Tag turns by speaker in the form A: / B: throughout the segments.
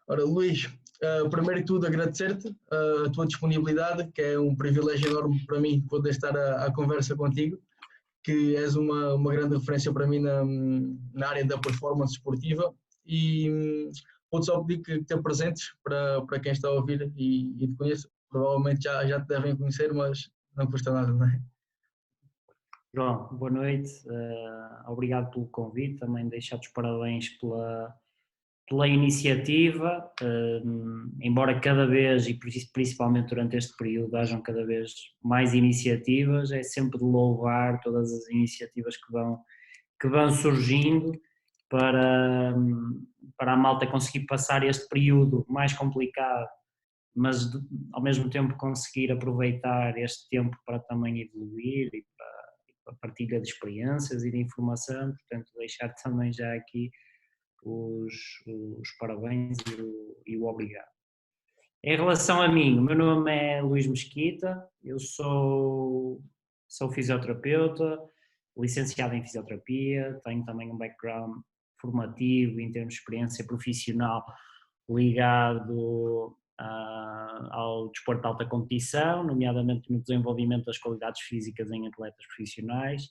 A: Ora, Luís, primeiro de tudo agradecer-te a tua disponibilidade, que é um privilégio enorme para mim poder estar à conversa contigo, que és uma grande referência para mim na área da performance esportiva e vou-te só pedir que te apresentes para quem está a ouvir e te conheça. Provavelmente já te devem conhecer, mas não custa nada, não é?
B: João, boa noite, obrigado pelo convite, também deixar-te os parabéns pela iniciativa, embora cada vez, e principalmente durante este período, hajam cada vez mais iniciativas, é sempre de louvar todas as iniciativas que vão surgindo para a malta conseguir passar este período mais complicado, mas ao mesmo tempo conseguir aproveitar este tempo para também evoluir e para a partilha de experiências e de informação. Portanto, deixar também já aqui os parabéns e o obrigado. Em relação a mim, o meu nome é Luís Mesquita, eu sou fisioterapeuta, licenciado em fisioterapia, tenho também um background formativo em termos de experiência profissional ligado ao desporto de alta competição, nomeadamente no desenvolvimento das qualidades físicas em atletas profissionais,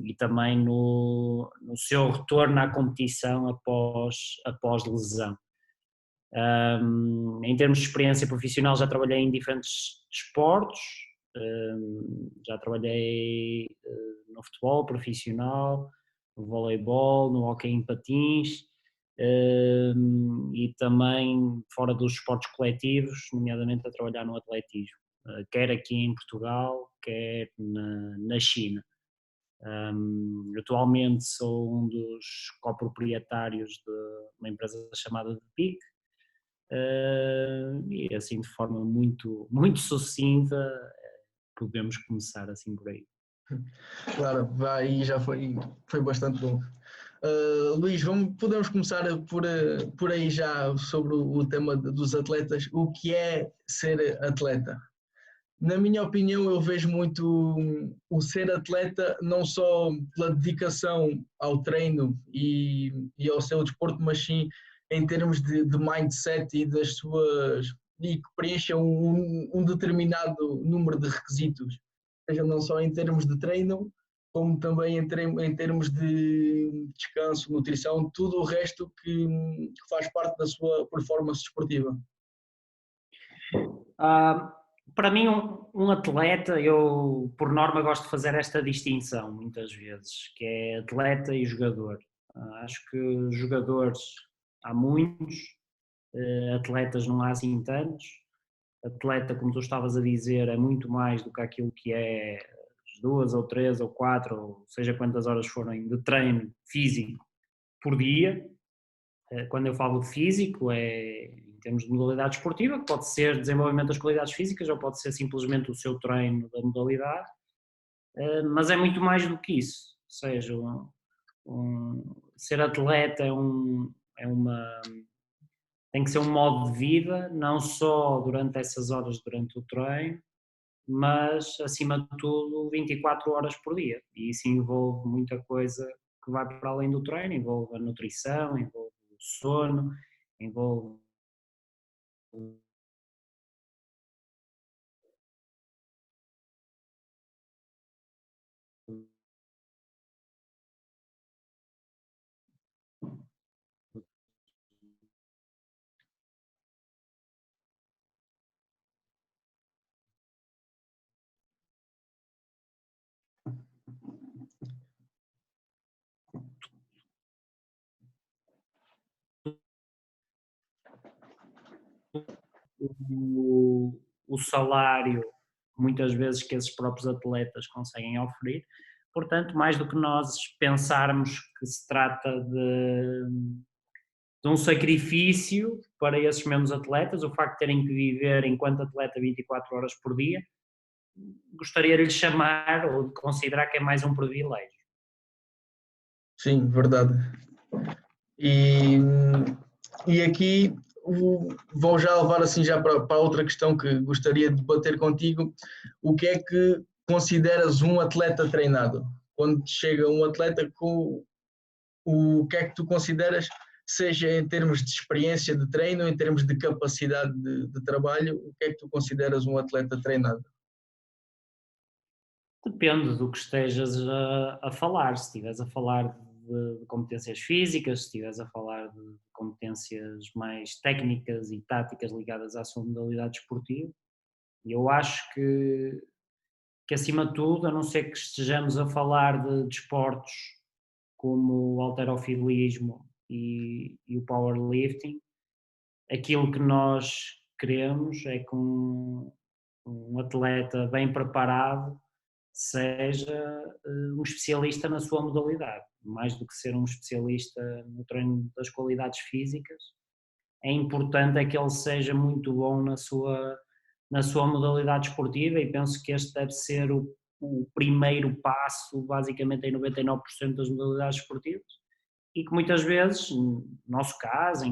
B: e também no seu retorno à competição após lesão. Em termos de experiência profissional, já trabalhei em diferentes desportos, já trabalhei no futebol profissional, no voleibol, no hóquei em patins, e também fora dos esportes coletivos, nomeadamente a trabalhar no atletismo, quer aqui em Portugal, quer na China. Atualmente sou um dos coproprietários de uma empresa chamada The Peak, e assim de forma muito, muito sucinta podemos começar assim por aí.
A: Claro, aí já foi bastante bom. Luís, podemos começar por aí já sobre o tema dos atletas. O que é ser atleta? Na minha opinião, eu vejo muito o ser atleta não só pela dedicação ao treino e ao seu desporto, mas sim em termos de mindset e das suas e que preencham um determinado número de requisitos, seja não só em termos de treino, como também em termos de descanso, nutrição, tudo o resto que faz parte da sua performance desportiva.
B: Para mim, um atleta, eu por norma gosto de fazer esta distinção muitas vezes, que é atleta e jogador. Acho que jogadores há muitos, atletas não há assim tantos. Atleta, como tu estavas a dizer, é muito mais do que aquilo que é as 2 ou 3 ou 4, ou seja quantas horas forem de treino físico por dia. Quando eu falo de físico, é em termos de modalidade esportiva, que pode ser desenvolvimento das qualidades físicas ou pode ser simplesmente o seu treino da modalidade, mas é muito mais do que isso. Ou seja, ser atleta tem que ser um modo de vida, não só durante essas horas durante o treino, mas acima de tudo 24 horas por dia. E isso envolve muita coisa que vai para além do treino, envolve a nutrição, envolve o sono, envolve o salário, muitas vezes, que esses próprios atletas conseguem oferir. Portanto, mais do que nós pensarmos que se trata de um sacrifício para esses mesmos atletas, o facto de terem que viver enquanto atleta 24 horas por dia, gostaria de lhe chamar ou de considerar que é mais um privilégio.
A: Sim, verdade. E aqui vou já levar assim já para outra questão que gostaria de debater contigo. O que é que consideras um atleta treinado? Quando chega um atleta, o que é que tu consideras seja em termos de experiência de treino, em termos de capacidade de trabalho? O que é que tu consideras um atleta treinado?
B: Depende do que estejas a falar. Se estiveres a falar de competências físicas, se estiveres a falar de competências mais técnicas e táticas ligadas à sua modalidade esportiva, eu acho que acima de tudo, a não ser que estejamos a falar de desportos como o halterofilismo e o powerlifting, aquilo que nós queremos é que um atleta bem preparado seja um especialista na sua modalidade, mais do que ser um especialista no treino das qualidades físicas. É importante é que ele seja muito bom na sua modalidade esportiva, e penso que este deve ser o primeiro passo, basicamente, em 99% das modalidades esportivas, e que muitas vezes, no nosso caso,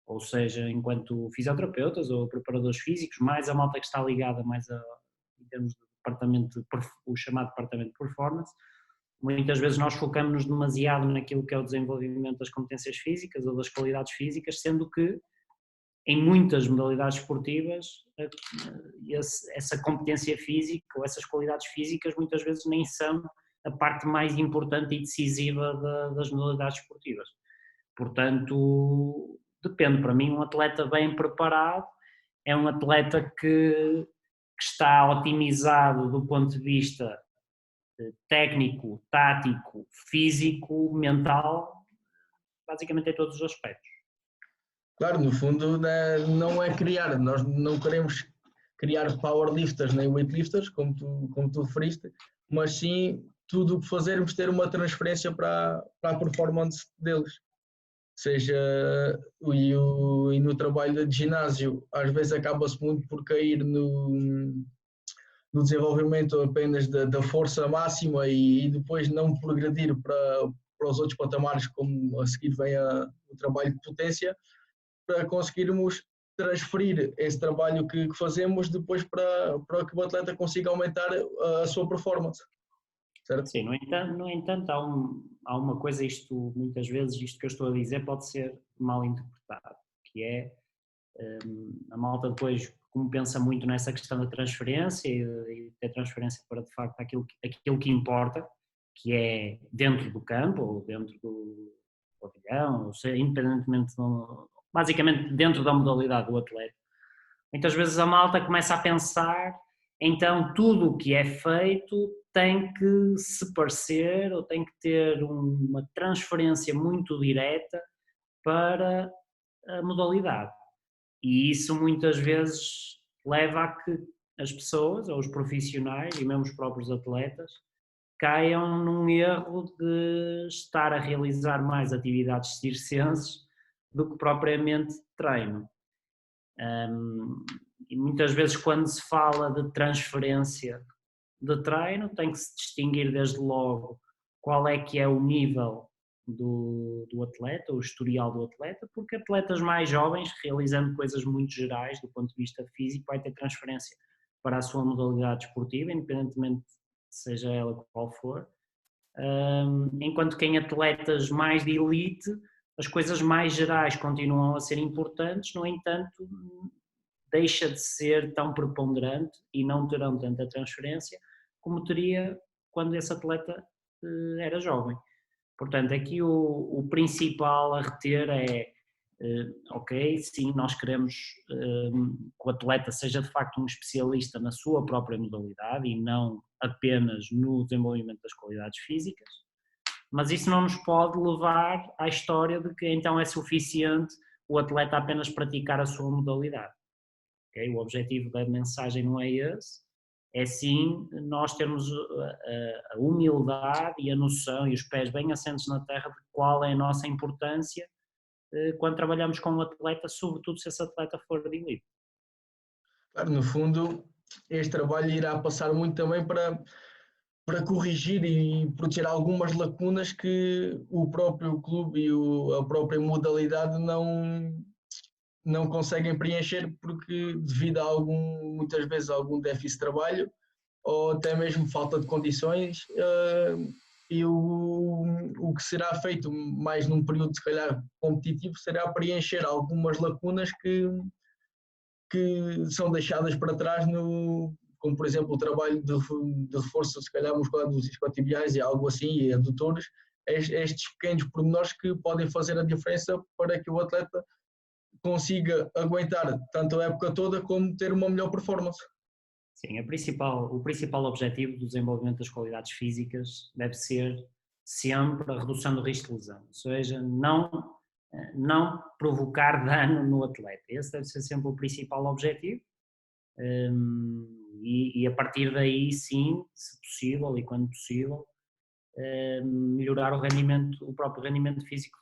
B: ou seja, enquanto fisioterapeutas ou preparadores físicos, mais a malta que está ligada mais em termos de departamento, o chamado departamento de performance, muitas vezes nós focamos-nos demasiado naquilo que é o desenvolvimento das competências físicas ou das qualidades físicas, sendo que em muitas modalidades esportivas essa competência física ou essas qualidades físicas muitas vezes nem são a parte mais importante e decisiva das modalidades esportivas. Portanto, depende. Para mim, um atleta bem preparado é um atleta que está otimizado do ponto de vista técnico, tático, físico, mental, basicamente em todos os aspectos.
A: Claro, no fundo, né, não é criar, nós não queremos criar powerlifters nem weightlifters, como tu referiste, mas sim tudo o que fazermos ter uma transferência para a performance deles. Seja, e no trabalho de ginásio, às vezes acaba-se muito por cair no desenvolvimento apenas da força máxima e depois não progredir para os outros patamares, como a seguir vem o trabalho de potência, para conseguirmos transferir esse trabalho que fazemos depois para que o atleta consiga aumentar a sua performance. Certo?
B: Sim, no entanto há uma coisa, isto muitas vezes, isto que eu estou a dizer pode ser mal interpretado, que é a malta depois, como pensa muito nessa questão da transferência e ter transferência para de facto aquilo que importa, que é dentro do campo ou dentro do pavilhão, ou seja, independentemente, basicamente dentro da modalidade do atleta. Muitas vezes a malta começa a pensar, então tudo o que é feito tem que se parecer ou tem que ter uma transferência muito direta para a modalidade. E isso muitas vezes leva a que as pessoas, ou os profissionais e mesmo os próprios atletas, caiam num erro de estar a realizar mais atividades circenses do que propriamente treino. E muitas vezes quando se fala de transferência de treino tem que se distinguir desde logo qual é que é o nível do atleta, o historial do atleta, porque atletas mais jovens, realizando coisas muito gerais do ponto de vista físico, vai ter transferência para a sua modalidade esportiva, independentemente seja ela qual for, enquanto que em atletas mais de elite as coisas mais gerais continuam a ser importantes, no entanto deixa de ser tão preponderante e não terão tanta transferência como teria quando esse atleta era jovem. Portanto, aqui o principal a reter é, ok, sim, nós queremos que o atleta seja de facto um especialista na sua própria modalidade e não apenas no desenvolvimento das qualidades físicas, mas isso não nos pode levar à história de que então é suficiente o atleta apenas praticar a sua modalidade. Okay? O objetivo da mensagem não é esse, é sim nós termos a humildade e a noção e os pés bem assentes na terra de qual é a nossa importância quando trabalhamos com um atleta, sobretudo se esse atleta for de elite.
A: Claro, no fundo, este trabalho irá passar muito também para corrigir e proteger algumas lacunas que o próprio clube e a própria modalidade não conseguem preencher porque devido a muitas vezes algum déficit de trabalho ou até mesmo falta de condições, e o que será feito mais num período, se calhar, competitivo, será preencher algumas lacunas que são deixadas para trás, como por exemplo o trabalho de reforço, se calhar, muscular dos isquiotibiais e algo assim, e adutores, estes pequenos pormenores que podem fazer a diferença para que o atleta consiga aguentar tanto a época toda como ter uma melhor performance.
B: Sim, o principal objetivo do desenvolvimento das qualidades físicas deve ser sempre a redução do risco de lesão, ou seja, não provocar dano no atleta. Esse deve ser sempre o principal objetivo, e a partir daí, sim, se possível e quando possível, melhorar o próprio rendimento físico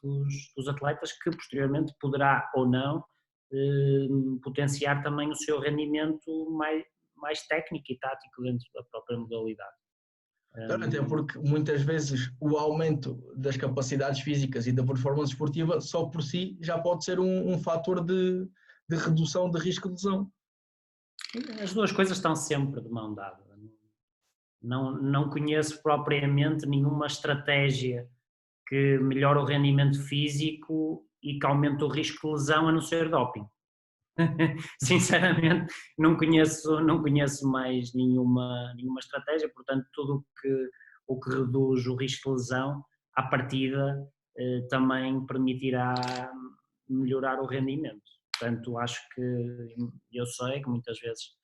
B: dos atletas, que posteriormente poderá ou não potenciar também o seu rendimento mais técnico e tático dentro da própria modalidade.
A: Até porque muitas vezes o aumento das capacidades físicas e da performance esportiva só por si já pode ser um fator de redução de risco de lesão.
B: As duas coisas estão sempre de mão dada. Não conheço propriamente nenhuma estratégia que melhore o rendimento físico e que aumente o risco de lesão, a não ser doping. Sinceramente, não conheço mais nenhuma estratégia, portanto, tudo o que reduz o risco de lesão, à partida, também permitirá melhorar o rendimento. Portanto, acho que, eu sei que muitas vezes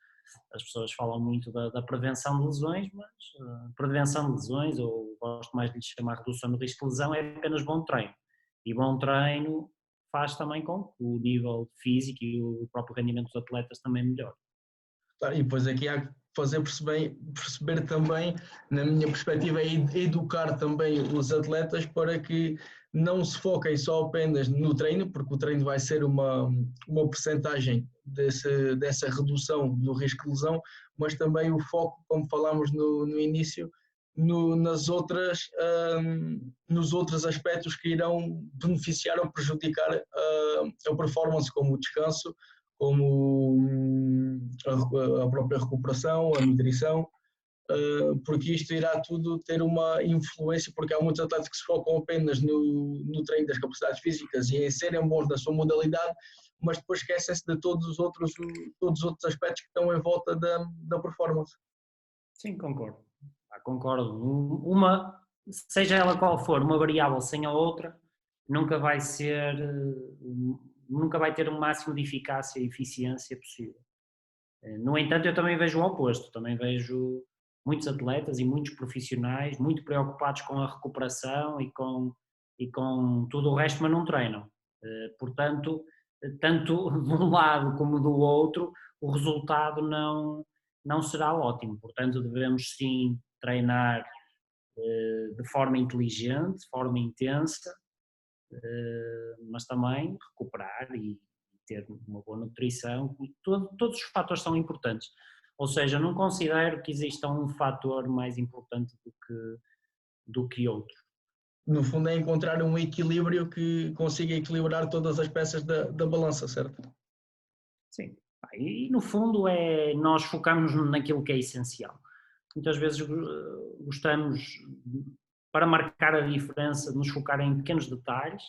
B: as pessoas falam muito da prevenção de lesões, mas prevenção de lesões, ou gosto mais de lhe chamar redução do risco de lesão, é apenas bom treino. E bom treino faz também com que o nível físico e o próprio rendimento dos atletas também melhore.
A: E depois aqui há que fazer perceber também, na minha perspectiva, é educar também os atletas para que não se foquem só apenas no treino, porque o treino vai ser uma percentagem dessa redução do risco de lesão, mas também o foco, como falámos no início, nos outros aspectos que irão beneficiar ou prejudicar a performance, como o descanso, como a própria recuperação, a nutrição, porque isto irá tudo ter uma influência, porque há muitos atletas que se focam apenas no treino das capacidades físicas e em serem bons na sua modalidade, mas depois esquecem-se de todos os outros aspectos que estão em volta da performance.
B: Sim, concordo. Concordo. Seja ela qual for, uma variável sem a outra, nunca vai ter o máximo de eficácia e eficiência possível. No entanto, eu também vejo o oposto, também vejo muitos atletas e muitos profissionais muito preocupados com a recuperação e com tudo o resto, mas não treinam. Portanto, tanto de um lado como do outro, o resultado não será ótimo. Portanto, devemos sim treinar de forma inteligente, de forma intensa, mas também recuperar e ter uma boa nutrição. Todos os fatores são importantes. Ou seja, não considero que exista um fator mais importante do que outro.
A: No fundo é encontrar um equilíbrio que consiga equilibrar todas as peças da balança, certo?
B: Sim. E no fundo é nós focarmos naquilo que é essencial. Muitas vezes gostamos, para marcar a diferença, de nos focar em pequenos detalhes,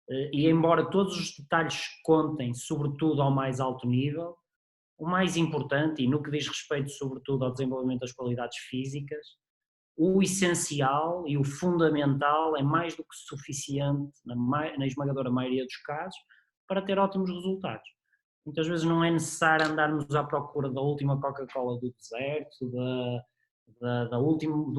B: e embora todos os detalhes contem, sobretudo ao mais alto nível, o mais importante, e no que diz respeito sobretudo ao desenvolvimento das qualidades físicas, o essencial e o fundamental é mais do que suficiente, na esmagadora maioria dos casos, para ter ótimos resultados. Muitas vezes não é necessário andarmos à procura da última Coca-Cola do deserto, do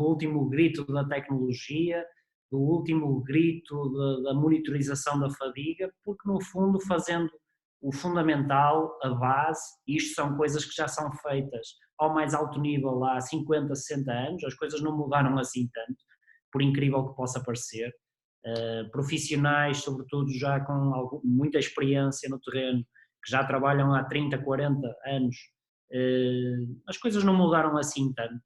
B: último grito da tecnologia, do último grito da monitorização da fadiga, porque no fundo, fazendo o fundamental, a base, isto são coisas que já são feitas ao mais alto nível há 50, 60 anos, as coisas não mudaram assim tanto, por incrível que possa parecer. Profissionais, sobretudo já com muita experiência no terreno, que já trabalham há 30, 40 anos, as coisas não mudaram assim tanto.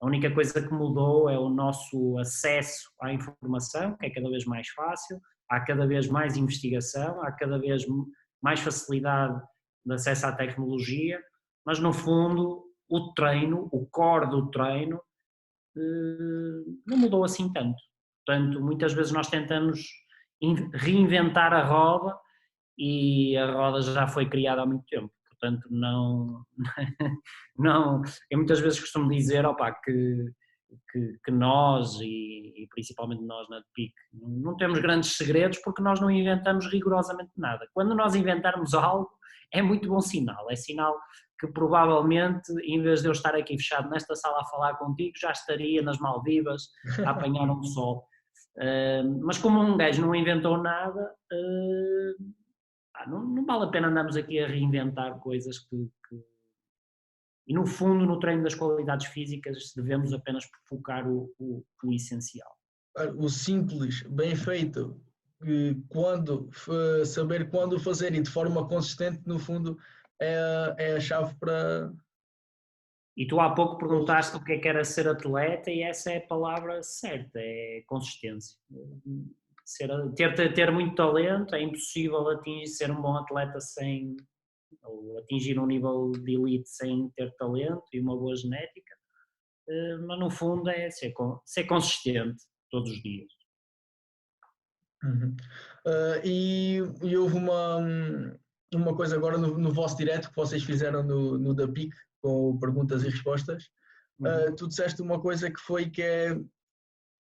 B: A única coisa que mudou é o nosso acesso à informação, que é cada vez mais fácil, há cada vez mais investigação, há cada vez mais facilidade de acesso à tecnologia, mas no fundo o treino, o core do treino, não mudou assim tanto. Portanto, muitas vezes nós tentamos reinventar a roda e a roda já foi criada há muito tempo. Portanto, não, não, eu muitas vezes costumo dizer, opa, que nós, e principalmente nós na PIC, não temos grandes segredos porque nós não inventamos rigorosamente nada. Quando nós inventarmos algo, é muito bom sinal. É sinal que provavelmente, em vez de eu estar aqui fechado nesta sala a falar contigo, já estaria nas Maldivas a apanhar um sol. Mas como um gajo não inventou nada, não vale a pena andarmos aqui a reinventar coisas que... E no fundo, no treino das qualidades físicas, devemos apenas focar o essencial.
A: O simples, bem feito, saber quando fazer e de forma consistente, no fundo, é a chave para...
B: E tu há pouco perguntaste o que era ser atleta e essa é a palavra certa, é consistência. Ter muito talento, é impossível ser um bom atleta ou atingir um nível de elite sem ter talento e uma boa genética, mas no fundo é ser consistente todos os dias.
A: Uhum. E houve uma coisa agora no vosso direto que vocês fizeram no da PIC, com perguntas e respostas. Tu disseste uma coisa que é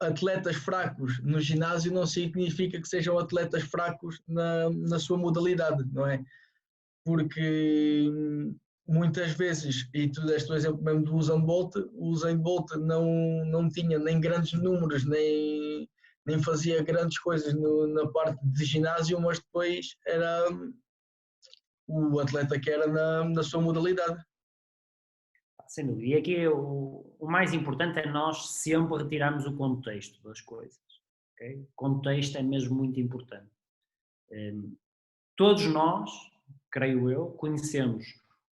A: atletas fracos no ginásio não significa que sejam atletas fracos na sua modalidade, não é? Porque muitas vezes, e tu deste o exemplo mesmo do Usain Bolt não tinha nem grandes números, nem fazia grandes coisas na parte de ginásio, mas depois era o atleta que era na sua modalidade.
B: Sem dúvida. E aqui o mais importante é nós sempre retirarmos o contexto das coisas. Okay? O contexto é mesmo muito importante. Todos nós, creio eu, conhecemos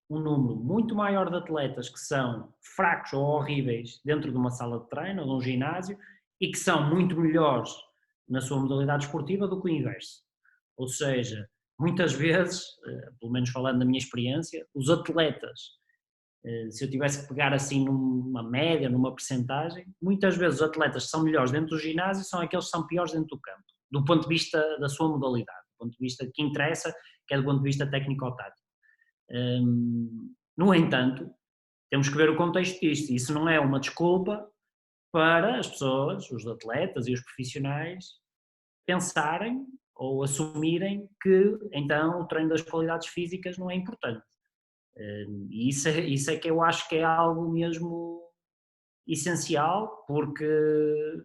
B: um número muito maior de atletas que são fracos ou horríveis dentro de uma sala de treino ou de um ginásio e que são muito melhores na sua modalidade esportiva do que o inverso. Ou seja, muitas vezes, pelo menos falando da minha experiência, os atletas, se eu tivesse que pegar assim numa média, numa percentagem, muitas vezes os atletas que são melhores dentro do ginásio são aqueles que são piores dentro do campo, do ponto de vista da sua modalidade, do ponto de vista que interessa, que é do ponto de vista técnico-tático. No entanto, temos que ver o contexto disto. Isso não é uma desculpa para as pessoas, os atletas e os profissionais, pensarem ou assumirem que então o treino das qualidades físicas não é importante. E isso é que eu acho que é algo mesmo essencial, porque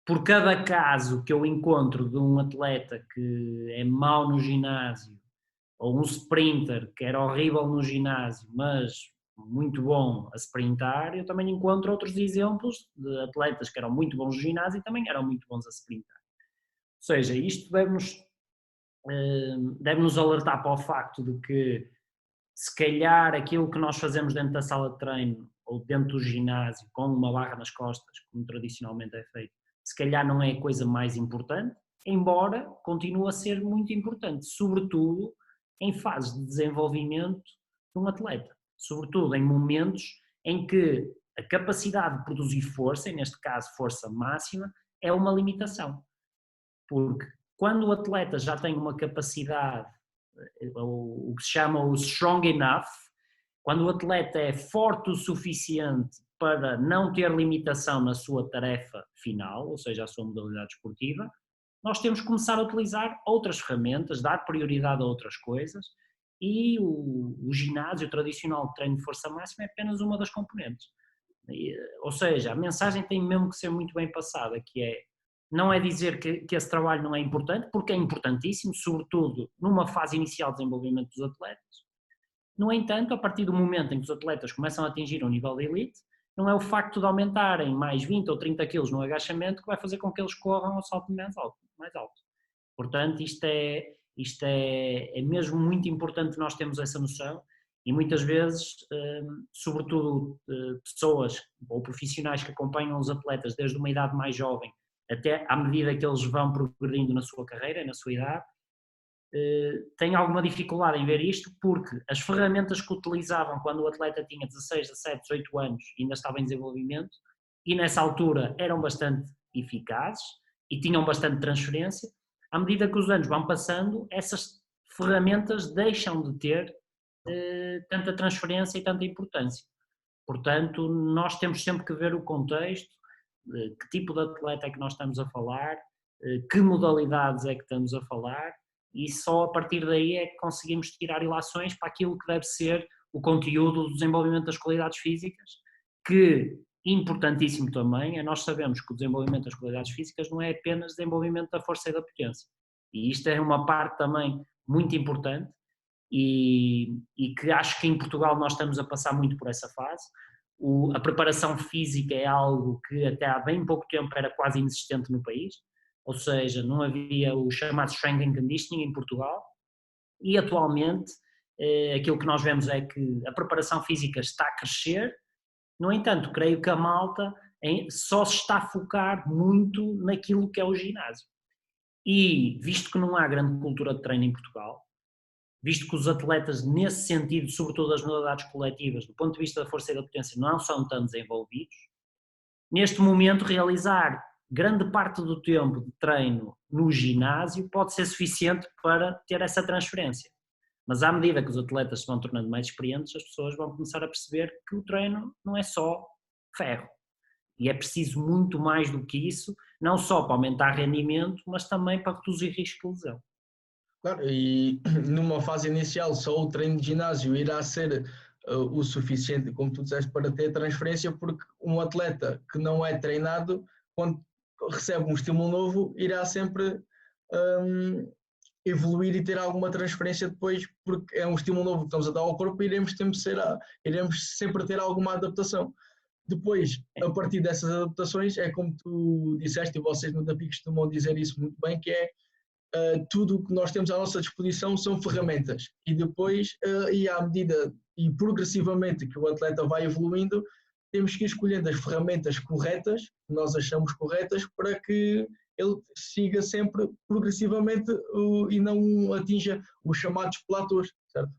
B: por cada caso que eu encontro de um atleta que é mau no ginásio, ou um sprinter que era horrível no ginásio, mas muito bom a sprintar, eu também encontro outros exemplos de atletas que eram muito bons no ginásio e também eram muito bons a sprintar. Ou seja, isto deve-nos alertar para o facto de que se calhar aquilo que nós fazemos dentro da sala de treino ou dentro do ginásio com uma barra nas costas, como tradicionalmente é feito, se calhar não é a coisa mais importante, embora continue a ser muito importante, sobretudo em fases de desenvolvimento de um atleta, sobretudo em momentos em que a capacidade de produzir força, e neste caso força máxima, é uma limitação. Porque quando o atleta já tem uma capacidade, o que se chama o strong enough, quando o atleta é forte o suficiente para não ter limitação na sua tarefa final, ou seja, a sua modalidade esportiva, nós temos que começar a utilizar outras ferramentas, dar prioridade a outras coisas, e o ginásio tradicional de treino de força máxima é apenas uma das componentes. Ou seja, a mensagem tem mesmo que ser muito bem passada, que é, não é dizer que esse trabalho não é importante, porque é importantíssimo, sobretudo numa fase inicial de desenvolvimento dos atletas. No entanto, a partir do momento em que os atletas começam a atingir um nível de elite, não é o facto de aumentarem mais 20 ou 30 quilos no agachamento que vai fazer com que eles corram ao salto mais alto. Portanto, isto é mesmo muito importante nós termos essa noção e muitas vezes, sobretudo pessoas ou profissionais que acompanham os atletas desde uma idade mais jovem até à medida que eles vão progredindo na sua carreira, na sua idade, têm alguma dificuldade em ver isto porque as ferramentas que utilizavam quando o atleta tinha 16, 17, 18 anos e ainda estava em desenvolvimento e nessa altura eram bastante eficazes e tinham bastante transferência. À medida que os anos vão passando, essas ferramentas deixam de ter tanta transferência e tanta importância. Portanto, nós temos sempre que ver o contexto, que tipo de atleta é que nós estamos a falar, que modalidades é que estamos a falar, e só a partir daí é que conseguimos tirar ilações para aquilo que deve ser o conteúdo do desenvolvimento das qualidades físicas, que, importantíssimo também, é nós sabemos que o desenvolvimento das qualidades físicas não é apenas desenvolvimento da força e da potência. E isto é uma parte também muito importante e que acho que em Portugal nós estamos a passar muito por essa fase. A preparação física é algo que até há bem pouco tempo era quase inexistente no país, ou seja, não havia o chamado strength and conditioning em Portugal, e atualmente aquilo que nós vemos é que a preparação física está a crescer. No entanto, creio que a malta só se está a focar muito naquilo que é o ginásio. E visto que não há grande cultura de treino em Portugal, visto que os atletas nesse sentido, sobretudo as modalidades coletivas, do ponto de vista da força e da potência, não são tão desenvolvidos, neste momento realizar grande parte do tempo de treino no ginásio pode ser suficiente para ter essa transferência. Mas à medida que os atletas se vão tornando mais experientes, as pessoas vão começar a perceber que o treino não é só ferro. E é preciso muito mais do que isso, não só para aumentar rendimento, mas também para reduzir risco de lesão.
A: Claro, e numa fase inicial só o treino de ginásio irá ser o suficiente, como tu disseste, para ter transferência, porque um atleta que não é treinado, quando recebe um estímulo novo, irá sempre evoluir e ter alguma transferência depois, porque é um estímulo novo que estamos a dar ao corpo e iremos sempre ter alguma adaptação. Depois, a partir dessas adaptações, é como tu disseste, e vocês no DAPI costumam dizer isso muito bem, que é tudo o que nós temos à nossa disposição são ferramentas. E depois, e à medida e progressivamente que o atleta vai evoluindo, temos que ir escolhendo as ferramentas corretas, que nós achamos corretas, para que ele siga sempre progressivamente e não atinja os chamados platôs, certo?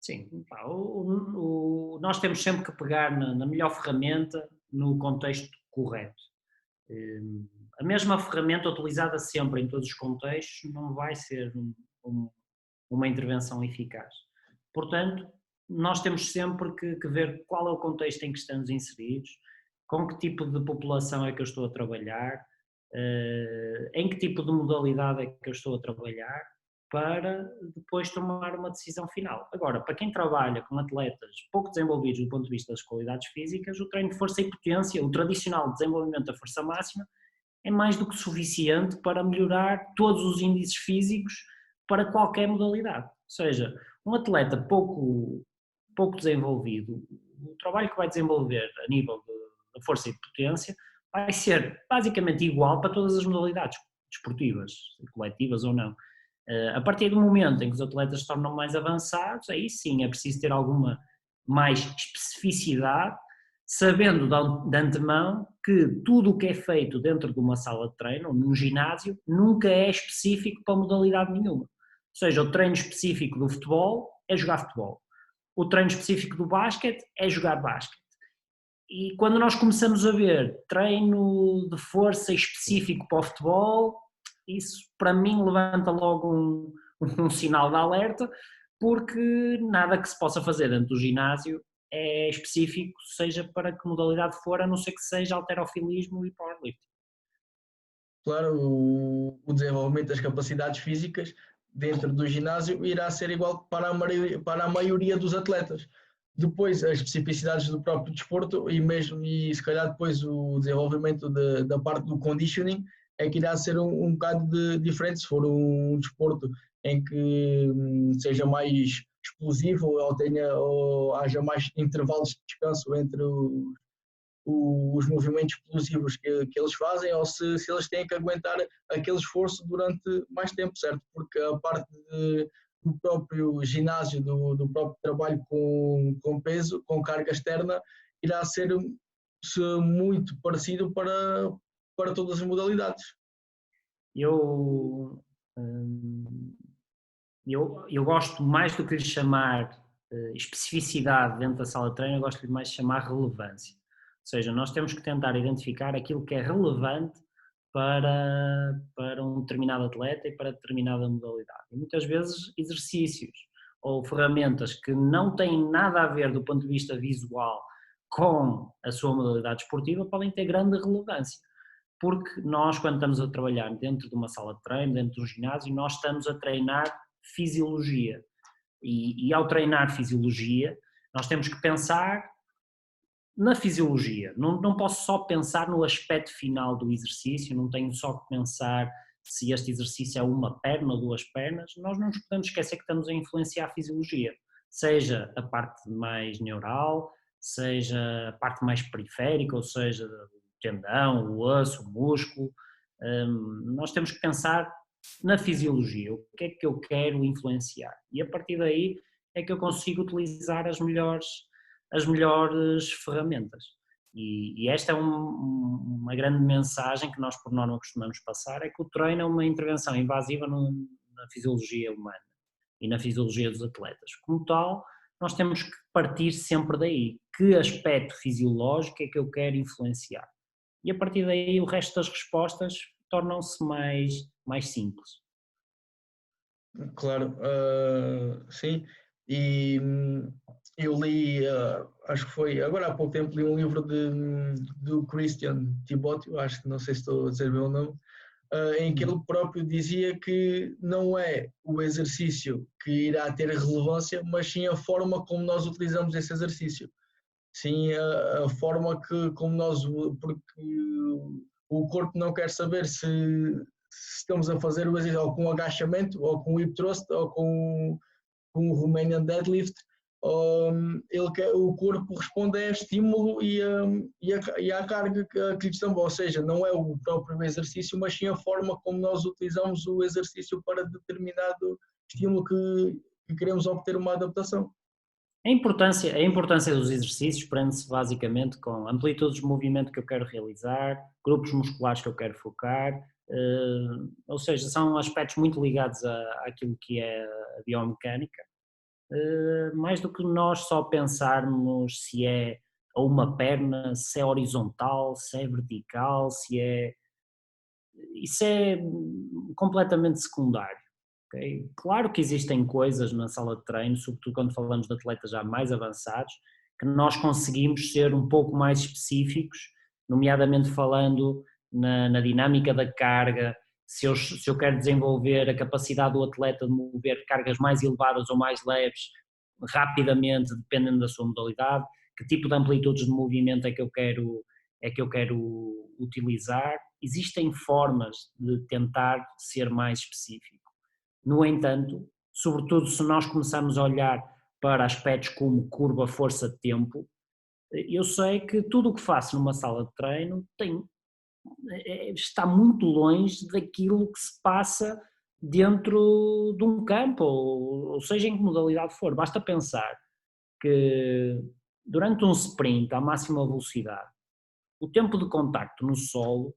B: Sim, nós temos sempre que pegar na melhor ferramenta no contexto correto. A mesma ferramenta utilizada sempre em todos os contextos não vai ser uma intervenção eficaz. Portanto, nós temos sempre que ver qual é o contexto em que estamos inseridos, com que tipo de população é que eu estou a trabalhar, em que tipo de modalidade é que eu estou a trabalhar, para depois tomar uma decisão final. Agora, para quem trabalha com atletas pouco desenvolvidos do ponto de vista das qualidades físicas, o treino de força e potência, o tradicional desenvolvimento da força máxima, é mais do que suficiente para melhorar todos os índices físicos para qualquer modalidade. Ou seja, um atleta pouco desenvolvido, o trabalho que vai desenvolver a nível de força e de potência vai ser basicamente igual para todas as modalidades desportivas, coletivas ou não. A partir do momento em que os atletas se tornam mais avançados, aí sim é preciso ter alguma mais especificidade, sabendo de antemão que tudo o que é feito dentro de uma sala de treino, ou num ginásio, nunca é específico para modalidade nenhuma. Ou seja, o treino específico do futebol é jogar futebol. O treino específico do basquete é jogar basquete. E quando nós começamos a ver treino de força específico para o futebol, isso para mim levanta logo um sinal de alerta, porque nada que se possa fazer dentro do ginásio é específico, seja para que modalidade for, a não ser que seja halterofilismo e powerlifting.
A: Claro, o desenvolvimento das capacidades físicas dentro do ginásio irá ser igual para a maioria dos atletas. Depois, as especificidades do próprio desporto e se calhar depois o desenvolvimento da parte do conditioning é que irá ser um bocado diferente. Se for um desporto em que seja mais explosivo ou haja mais intervalos de descanso entre os movimentos explosivos que eles fazem, ou se eles têm que aguentar aquele esforço durante mais tempo, certo? Porque a parte do próprio ginásio, do próprio trabalho com peso, com carga externa, irá ser muito parecido para todas as modalidades.
B: Eu gosto mais do que lhe chamar especificidade dentro da sala de treino, eu gosto de mais chamar relevância. seja, nós temos que tentar identificar aquilo que é relevante para um determinado atleta e para determinada modalidade. E muitas vezes exercícios ou ferramentas que não têm nada a ver do ponto de vista visual com a sua modalidade esportiva podem ter grande relevância, porque nós, quando estamos a trabalhar dentro de uma sala de treino, dentro de um ginásio, nós estamos a treinar fisiologia. E ao treinar fisiologia, nós temos que pensar na fisiologia. Não posso só pensar no aspecto final do exercício, não tenho só que pensar se este exercício é uma perna ou duas pernas. Nós não nos podemos esquecer que estamos a influenciar a fisiologia, seja a parte mais neural, seja a parte mais periférica, ou seja, o tendão, o osso, o músculo. Nós temos que pensar na fisiologia, o que é que eu quero influenciar. E a partir daí é que eu consigo utilizar as melhores ferramentas. E esta é uma grande mensagem que nós por norma costumamos passar, é que o treino é uma intervenção invasiva na fisiologia humana e na fisiologia dos atletas. Como tal, nós temos que partir sempre daí, que aspecto fisiológico é que eu quero influenciar. E a partir daí o resto das respostas tornam-se mais simples.
A: Claro, sim, e eu li, acho que foi agora há pouco tempo, li um livro do Christian Tibótio, acho que não sei se estou a dizer bem o nome, em que ele próprio dizia que não é o exercício que irá ter relevância, mas sim a forma como nós utilizamos esse exercício. Sim, a forma como nós, porque o corpo não quer saber se estamos a fazer o exercício ou com agachamento, ou com hip thrust, ou com o Romanian deadlift. O corpo responde a estímulo e à carga que lhe estamos, ou seja, não é o próprio exercício, mas sim a forma como nós utilizamos o exercício para determinado estímulo que queremos obter uma adaptação.
B: A importância dos exercícios prende-se basicamente com amplitudes de movimento que eu quero realizar, grupos musculares que eu quero focar, ou seja, são aspectos muito ligados àquilo que é a biomecânica, mais do que nós só pensarmos se é a uma perna, se é horizontal, se é vertical, isso é completamente secundário. Okay? Claro que existem coisas na sala de treino, sobretudo quando falamos de atletas já mais avançados, que nós conseguimos ser um pouco mais específicos, nomeadamente falando na dinâmica da carga, se eu quero desenvolver a capacidade do atleta de mover cargas mais elevadas ou mais leves rapidamente, dependendo da sua modalidade, que tipo de amplitudes de movimento é que eu quero utilizar. Existem formas de tentar ser mais específico. No entanto, sobretudo se nós começarmos a olhar para aspectos como curva, força, tempo, eu sei que tudo o que faço numa sala de treino está muito longe daquilo que se passa dentro de um campo, ou seja em que modalidade for. Basta pensar que durante um sprint à máxima velocidade, o tempo de contacto no solo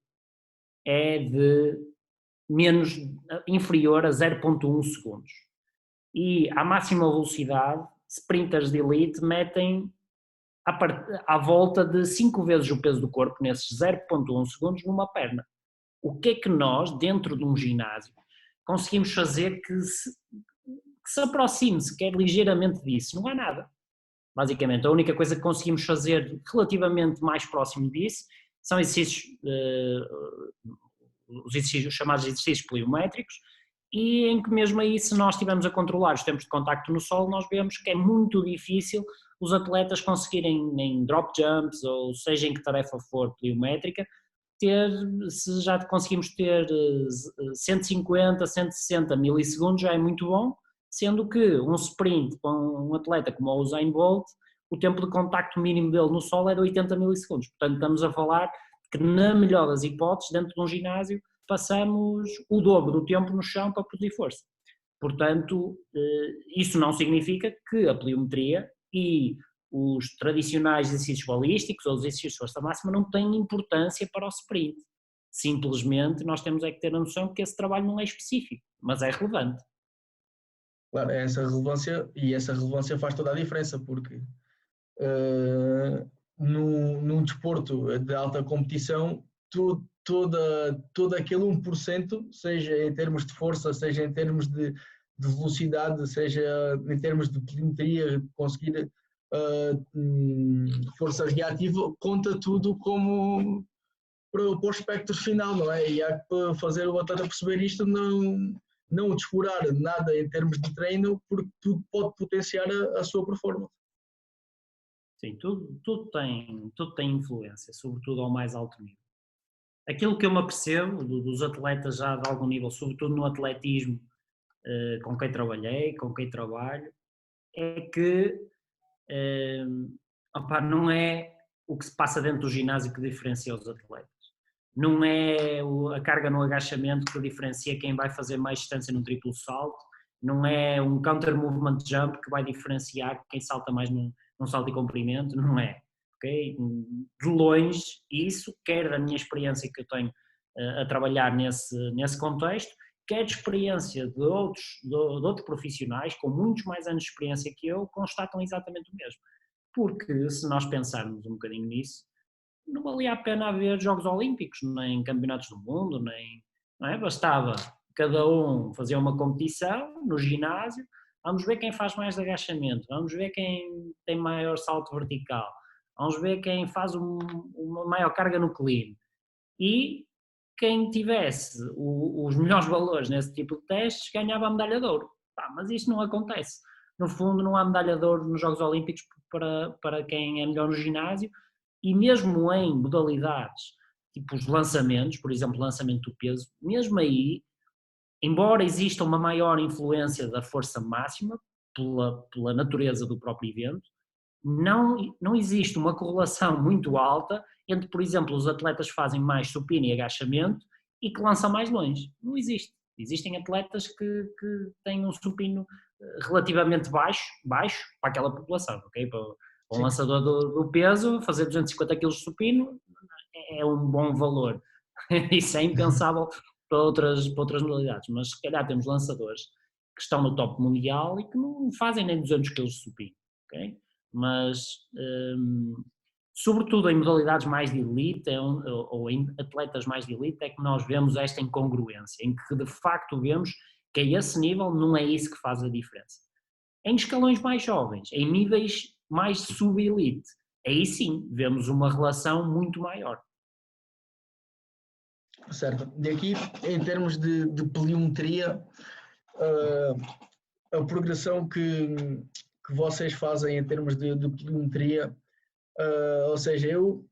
B: é inferior a 0,1 segundos. E à máxima velocidade, sprinters de elite metem à volta de 5 vezes o peso do corpo, nesses 0,1 segundos, numa perna. O que é que nós, dentro de um ginásio, conseguimos fazer que se aproxime sequer ligeiramente disso? Não há nada. Basicamente, a única coisa que conseguimos fazer relativamente mais próximo disso são exercícios, os exercícios chamados exercícios pliométricos, e em que mesmo aí, se nós estivermos a controlar os tempos de contacto no solo, nós vemos que é muito difícil os atletas conseguirem em drop jumps, ou seja em que tarefa for pliométrica, se já conseguimos ter 150, 160 milissegundos já é muito bom, sendo que um sprint para um atleta como o Usain Bolt, o tempo de contacto mínimo dele no solo é de 80 milissegundos. Portanto, estamos a falar que, na melhor das hipóteses, dentro de um ginásio, passamos o dobro do tempo no chão para produzir força. Portanto, isso não significa que a pliometria e os tradicionais exercícios balísticos ou os exercícios de força máxima não têm importância para o sprint. Simplesmente nós temos é que ter a noção que esse trabalho não é específico, mas é relevante.
A: Claro, essa relevância faz toda a diferença, porque num desporto de alta competição, todo aquele 1%, seja em termos de força, seja em termos de velocidade, seja em termos de telemetria, conseguir força reativa, conta tudo como para o espectro final, não é? E há que fazer o atleta perceber isto, não descurar nada em termos de treino, porque tudo pode potenciar a sua performance.
B: Sim, tudo tem influência, sobretudo ao mais alto nível. Aquilo que eu me apercebo dos atletas já de algum nível, sobretudo no atletismo, com quem trabalhei, com quem trabalho, é que não é o que se passa dentro do ginásio que diferencia os atletas. Não é a carga no agachamento que diferencia quem vai fazer mais distância num triplo salto, não é um counter movement jump que vai diferenciar quem salta mais num salto e comprimento, não é. Okay? De longe, isso, quer da minha experiência que eu tenho a trabalhar nesse contexto, quer de experiência de outros profissionais com muitos mais anos de experiência que eu, constatam exatamente o mesmo. Porque se nós pensarmos um bocadinho nisso, não valia a pena haver Jogos Olímpicos, nem Campeonatos do Mundo, não é? Bastava cada um fazer uma competição no ginásio, vamos ver quem faz mais agachamento, vamos ver quem tem maior salto vertical, vamos ver quem faz uma maior carga no clean. E quem tivesse os melhores valores nesse tipo de testes ganhava a medalha de ouro. Mas isto não acontece. No fundo, não há medalha de ouro nos Jogos Olímpicos para quem é melhor no ginásio, e mesmo em modalidades tipo os lançamentos, por exemplo, lançamento do peso, mesmo aí, embora exista uma maior influência da força máxima pela natureza do próprio evento, não existe uma correlação muito alta entre, por exemplo, os atletas que fazem mais supino e agachamento e que lançam mais longe. Não existe. Existem atletas que têm um supino relativamente baixo para aquela população, ok? Para um lançador do peso, fazer 250 kg de supino é um bom valor. Isso é impensável para outras modalidades, mas se calhar temos lançadores que estão no top mundial e que não fazem nem 200 kg de supino, ok? Mas sobretudo em modalidades mais de elite ou em atletas mais de elite é que nós vemos esta incongruência, em que de facto vemos que a esse nível não é isso que faz a diferença. Em escalões mais jovens, em níveis mais sub-elite, aí sim vemos uma relação muito maior.
A: Certo. E aqui, em termos de pliometria, a progressão que vocês fazem em termos de pliometria, ou seja, eu,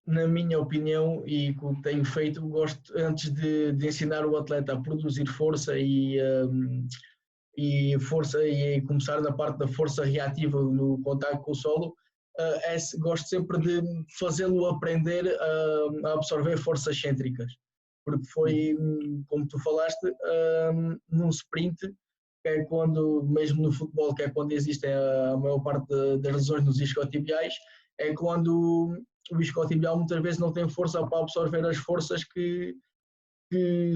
A: na minha opinião, e o que tenho feito, gosto antes de ensinar o atleta a produzir força e começar na parte da força reativa no contato com o solo, gosto sempre de fazê-lo aprender a absorver forças excêntricas, porque foi, como tu falaste, num sprint, que é quando, mesmo no futebol, que é quando existem a maior parte das lesões nos isquiotibiais, é quando o isquiotibial muitas vezes não tem força para absorver as forças que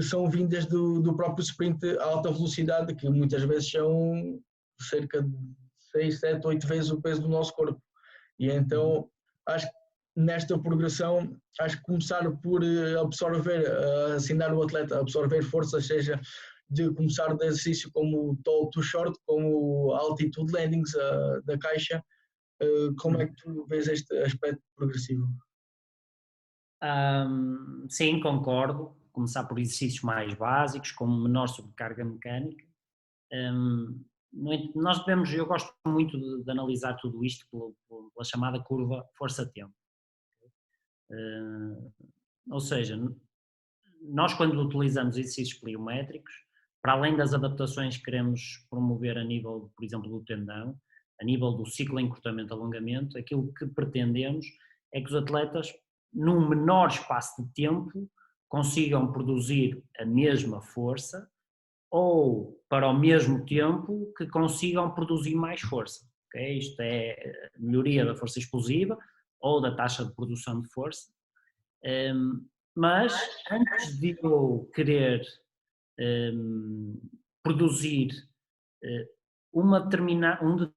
A: são vindas do próprio sprint a alta velocidade, que muitas vezes são cerca de 6, 7, 8 vezes o peso do nosso corpo. E então, acho que nesta progressão, acho que começar por absorver, ensinar o atleta a absorver forças, seja de começar de exercício como o tall to short, como o altitude landings da caixa. Como é que tu vês este aspecto progressivo?
B: Sim, concordo. Começar por exercícios mais básicos, com menor sobrecarga mecânica. Eu gosto muito de analisar tudo isto pela chamada curva força-tempo. Ou seja, nós quando utilizamos exercícios pliométricos, para além das adaptações que queremos promover a nível, por exemplo, do tendão, a nível do ciclo encurtamento-alongamento, aquilo que pretendemos é que os atletas, num menor espaço de tempo, consigam produzir a mesma força ou, para o mesmo tempo, que consigam produzir mais força. Okay? Isto é melhoria da força explosiva ou da taxa de produção de força. Mas antes de eu querer produzir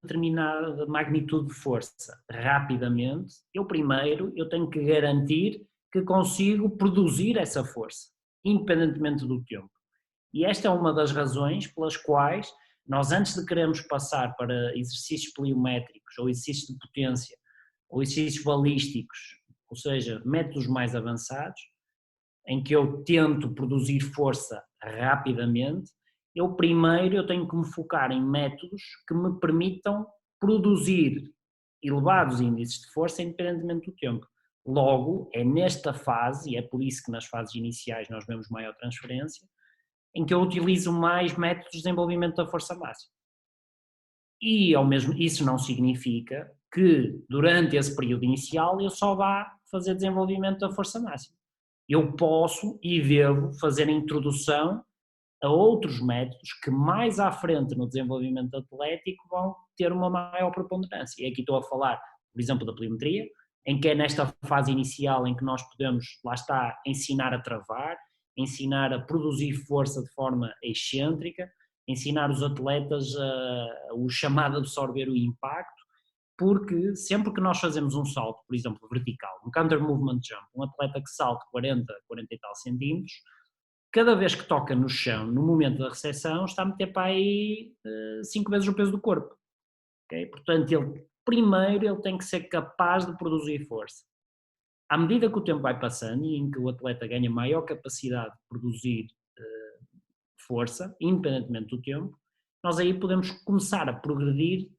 B: determinada magnitude de força rapidamente, eu tenho que garantir que consigo produzir essa força, independentemente do tempo. E esta é uma das razões pelas quais nós, antes de querermos passar para exercícios pliométricos ou exercícios de potência ou exercícios balísticos, ou seja, métodos mais avançados, em que eu tento produzir força rapidamente, eu tenho que me focar em métodos que me permitam produzir elevados índices de força independentemente do tempo. Logo, é nesta fase, e é por isso que nas fases iniciais nós vemos maior transferência, em que eu utilizo mais métodos de desenvolvimento da força máxima. E isso não significa que durante esse período inicial eu só vá fazer desenvolvimento da força máxima. Eu posso e devo fazer a introdução a outros métodos que mais à frente no desenvolvimento atlético vão ter uma maior preponderância. E aqui estou a falar, por exemplo, da pliometria, em que é nesta fase inicial em que nós podemos, lá está, ensinar a travar, ensinar a produzir força de forma excêntrica, ensinar os atletas o chamado absorver o impacto, porque sempre que nós fazemos um salto, por exemplo, vertical, um counter movement jump, um atleta que salta 40 e tal centímetros, cada vez que toca no chão, no momento da recepção, está a meter para aí 5 vezes o peso do corpo. Okay? Portanto, primeiro ele tem que ser capaz de produzir força. À medida que o tempo vai passando e em que o atleta ganha maior capacidade de produzir força, independentemente do tempo, nós aí podemos começar a progredir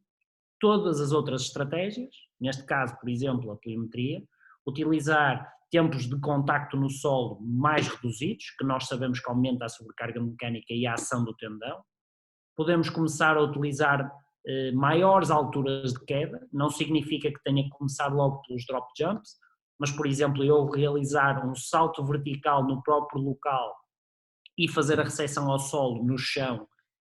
B: todas as outras estratégias, neste caso, por exemplo, a pliometria, utilizar tempos de contacto no solo mais reduzidos, que nós sabemos que aumenta a sobrecarga mecânica e a ação do tendão. Podemos começar a utilizar maiores alturas de queda, não significa que tenha que começar logo pelos drop jumps, mas, por exemplo, eu realizar um salto vertical no próprio local e fazer a recepção ao solo no chão,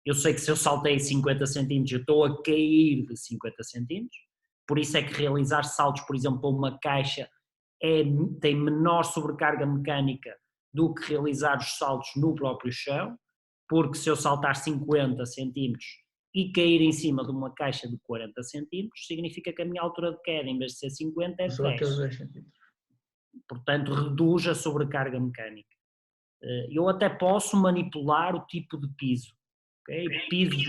B: eu sei que se eu saltei 50 centímetros, eu estou a cair de 50 centímetros, por isso é que realizar saltos, por exemplo, para uma caixa tem menor sobrecarga mecânica do que realizar os saltos no próprio chão, porque se eu saltar 50 centímetros e cair em cima de uma caixa de 40 centímetros, significa que a minha altura de queda, em vez de ser 50, é 10. Portanto, reduz a sobrecarga mecânica. Eu até posso manipular o tipo de piso. Okay? Pisos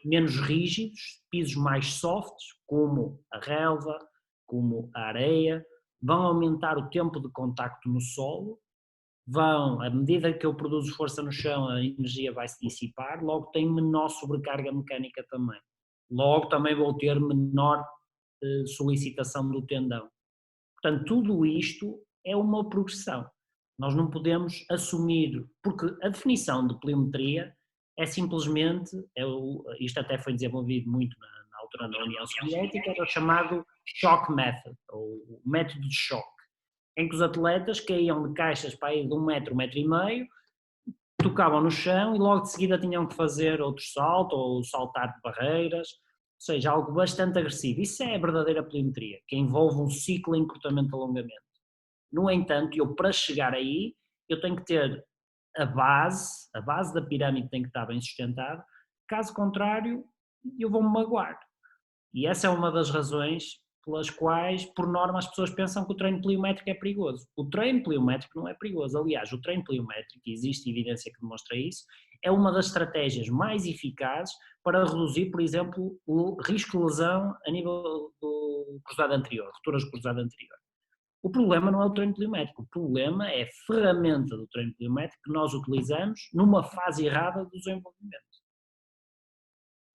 B: menos rígidos, pisos mais softs, como a relva, como a areia, vão aumentar o tempo de contacto no solo, à medida que eu produzo força no chão, a energia vai se dissipar, logo tem menor sobrecarga mecânica também. Logo também vou ter menor solicitação do tendão. Portanto, tudo isto é uma progressão. Nós não podemos assumir, porque a definição de pliometria é simplesmente, isto até foi desenvolvido muito na altura da União Soviética, era o chamado shock method, ou método de choque, em que os atletas caíam de caixas para aí de 1 metro, 1,5 metros, tocavam no chão e logo de seguida tinham que fazer outro salto ou saltar de barreiras, ou seja, algo bastante agressivo. Isso é a verdadeira pliometria, que envolve um ciclo de encurtamento e alongamento. No entanto, para chegar aí, eu tenho que ter a base da pirâmide tem que estar bem sustentada, caso contrário, eu vou-me magoar. E essa é uma das razões pelas quais, por norma, as pessoas pensam que o treino pliométrico é perigoso. O treino pliométrico não é perigoso. Aliás, o treino pliométrico, e existe evidência que demonstra isso, é uma das estratégias mais eficazes para reduzir, por exemplo, o risco de lesão a nível do cruzado anterior, rupturas do cruzado anterior. O problema não é o treino pliométrico, o problema é a ferramenta do treino pliométrico que nós utilizamos numa fase errada do desenvolvimento.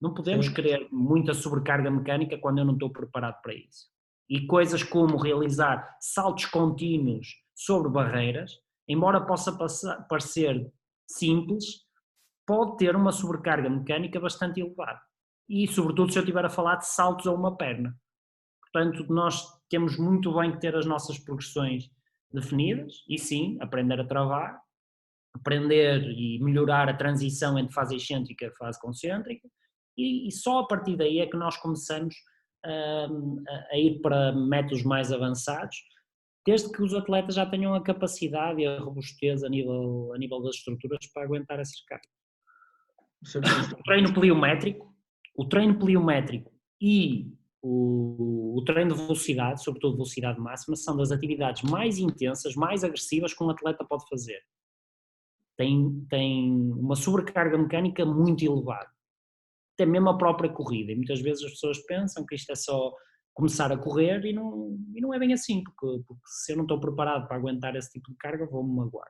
B: Não podemos querer muita sobrecarga mecânica quando eu não estou preparado para isso. E coisas como realizar saltos contínuos sobre barreiras, embora possa parecer simples, pode ter uma sobrecarga mecânica bastante elevada. E sobretudo se eu estiver a falar de saltos a uma perna. Portanto, nós temos muito bem que ter as nossas progressões definidas e sim, aprender a travar, aprender e melhorar a transição entre fase excêntrica e fase concêntrica e só a partir daí é que nós começamos a ir para métodos mais avançados, desde que os atletas já tenham a capacidade e a robustez a nível das estruturas para aguentar essas cargas. O treino pliométrico o treino pliométrico e o treino de velocidade, sobretudo velocidade máxima, são das atividades mais intensas, mais agressivas que um atleta pode fazer. Tem uma sobrecarga mecânica muito elevada. Até mesmo a própria corrida. E muitas vezes as pessoas pensam que isto é só começar a correr e não é bem assim, porque se eu não estou preparado para aguentar esse tipo de carga, vou-me magoar.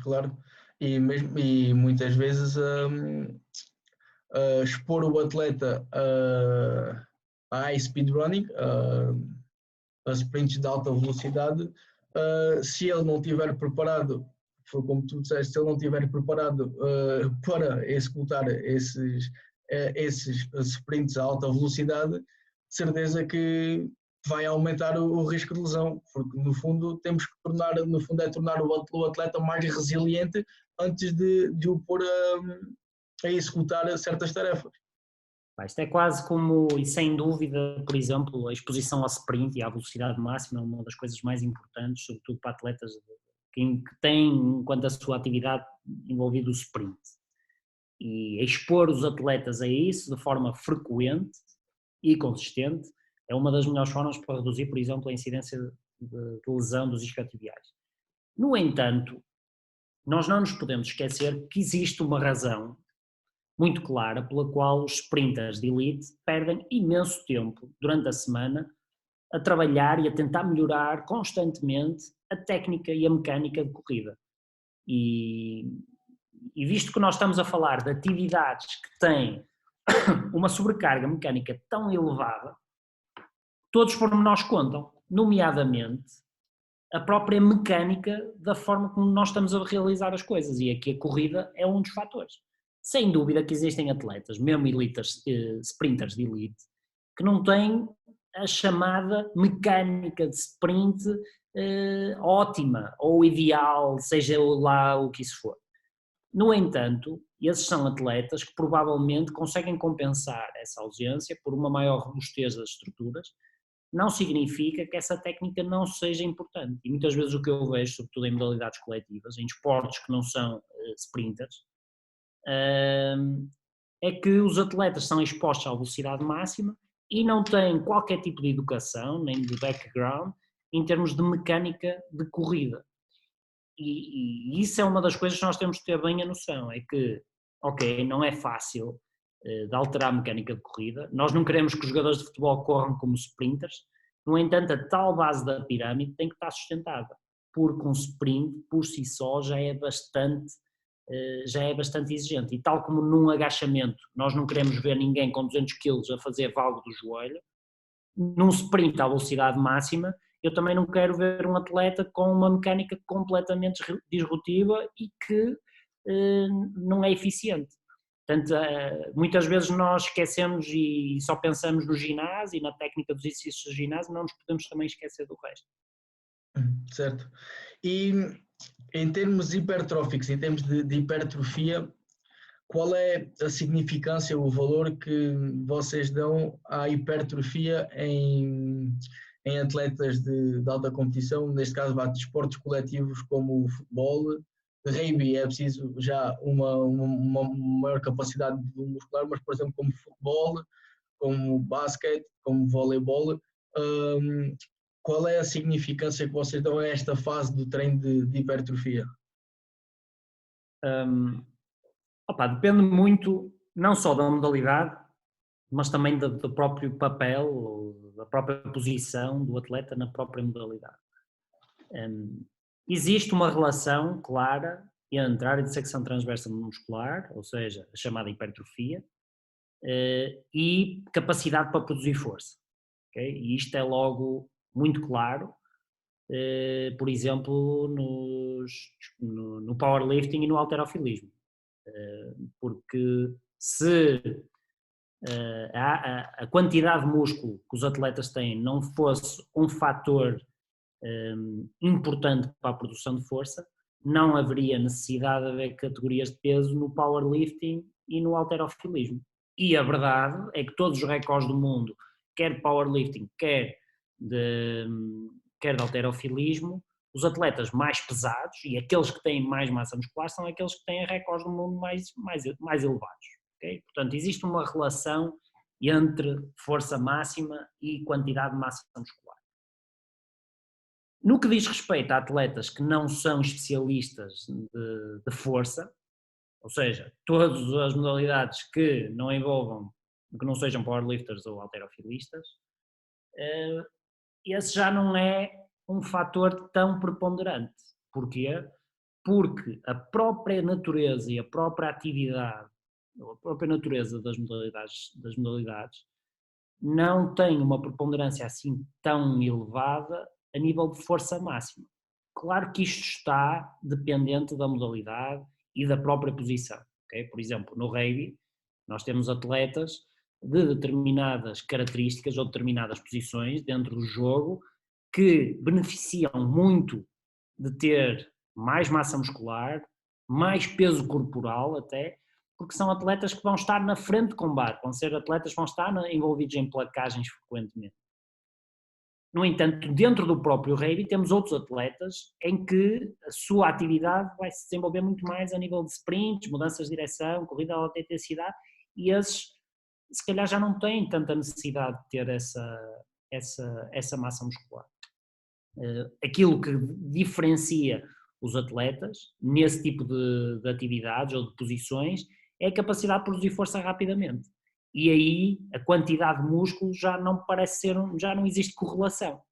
A: Claro, e muitas vezes expor o atleta a high speed running, a sprints de alta velocidade, se ele não estiver preparado, foi como tu disseste, se ele não estiver preparado para executar esses sprints a alta velocidade, certeza que vai aumentar o risco de lesão, porque no fundo temos que tornar o atleta mais resiliente antes de o pôr a executar certas tarefas.
B: Isto é quase como, e sem dúvida, por exemplo, a exposição ao sprint e à velocidade máxima é uma das coisas mais importantes, sobretudo para atletas que têm, enquanto a sua atividade, envolvido o sprint. E expor os atletas a isso de forma frequente e consistente é uma das melhores formas para reduzir, por exemplo, a incidência de lesão dos isquiotibiais. No entanto, nós não nos podemos esquecer que existe uma razão muito clara pela qual os sprinters de elite perdem imenso tempo durante a semana a trabalhar e a tentar melhorar constantemente a técnica e a mecânica de corrida. E visto que nós estamos a falar de atividades que têm uma sobrecarga mecânica tão elevada, todos os pormenores contam, nomeadamente a própria mecânica da forma como nós estamos a realizar as coisas, e aqui a corrida é um dos fatores. Sem dúvida que existem atletas, mesmo sprinters de elite, que não têm a chamada mecânica de sprint ótima ou ideal, seja lá o que isso for. No entanto, esses são atletas que provavelmente conseguem compensar essa ausência por uma maior robustez das estruturas. Não significa que essa técnica não seja importante. E muitas vezes o que eu vejo, sobretudo em modalidades coletivas, em esportes que não são sprinters, é que os atletas são expostos à velocidade máxima e não têm qualquer tipo de educação, nem de background, em termos de mecânica de corrida. E isso é uma das coisas que nós temos que ter bem a noção, é que, ok, não é fácil de alterar a mecânica de corrida, nós não queremos que os jogadores de futebol corram como sprinters, no entanto a tal base da pirâmide tem que estar sustentada, porque um sprint por si só já é bastante exigente, e tal como num agachamento nós não queremos ver ninguém com 200 kg a fazer valgo do joelho, num sprint à velocidade máxima eu também não quero ver um atleta com uma mecânica completamente disruptiva e que não é eficiente. Portanto, muitas vezes nós esquecemos e só pensamos no ginásio e na técnica dos exercícios do ginásio, não nos podemos também esquecer do resto.
A: Certo. E em termos hipertróficos, em termos de hipertrofia, qual é a significância, o valor que vocês dão à hipertrofia em atletas de alta competição, neste caso de esportes coletivos como o futebol? Rugby é preciso já uma maior capacidade muscular, mas por exemplo como futebol, como basquete, como voleibol, qual é a significância que vocês dão a esta fase do treino de hipertrofia?
B: Depende muito, não só da modalidade, mas também do próprio papel, da própria posição do atleta na própria modalidade. Existe uma relação clara entre a área de secção transversa muscular, ou seja, a chamada hipertrofia, e capacidade para produzir força. Okay? E isto é logo muito claro, por exemplo, no powerlifting e no halterofilismo. Porque se a quantidade de músculo que os atletas têm não fosse um fator importante para a produção de força, não haveria necessidade de haver categorias de peso no powerlifting e no halterofilismo. E a verdade é que todos os recordes do mundo, quer de powerlifting, quer de halterofilismo, os atletas mais pesados e aqueles que têm mais massa muscular são aqueles que têm recordes do mundo mais elevados. Okay? Portanto, existe uma relação entre força máxima e quantidade de massa muscular. No que diz respeito a atletas que não são especialistas de força, ou seja, todas as modalidades que não envolvam, que não sejam powerlifters ou halterofilistas, esse já não é um fator tão preponderante. Porquê? Porque a própria natureza e a própria atividade, a própria natureza das modalidades não tem uma preponderância assim tão elevada a nível de força máxima. Claro que isto está dependente da modalidade e da própria posição. Okay? Por exemplo, no rugby, nós temos atletas de determinadas características ou determinadas posições dentro do jogo que beneficiam muito de ter mais massa muscular, mais peso corporal até, porque são atletas que vão estar na frente de combate, vão ser atletas que vão estar envolvidos em placagens frequentemente. No entanto, dentro do próprio rugby temos outros atletas em que a sua atividade vai se desenvolver muito mais a nível de sprints, mudanças de direção, corrida de alta intensidade, e esses se calhar já não têm tanta necessidade de ter essa massa muscular. Aquilo que diferencia os atletas nesse tipo de atividades ou de posições é a capacidade de produzir força rapidamente. E aí a quantidade de músculo já não parece ser, já não existe correlação.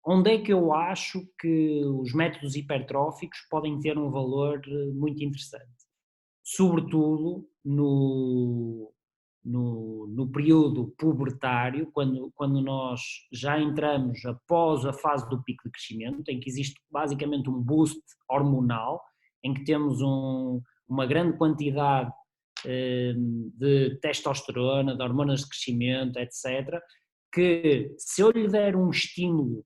B: Onde é que eu acho que os métodos hipertróficos podem ter um valor muito interessante? Sobretudo no período pubertário, quando nós já entramos após a fase do pico de crescimento, em que existe basicamente um boost hormonal, em que temos uma grande quantidade de testosterona, de hormonas de crescimento, etc., que se eu lhe der um estímulo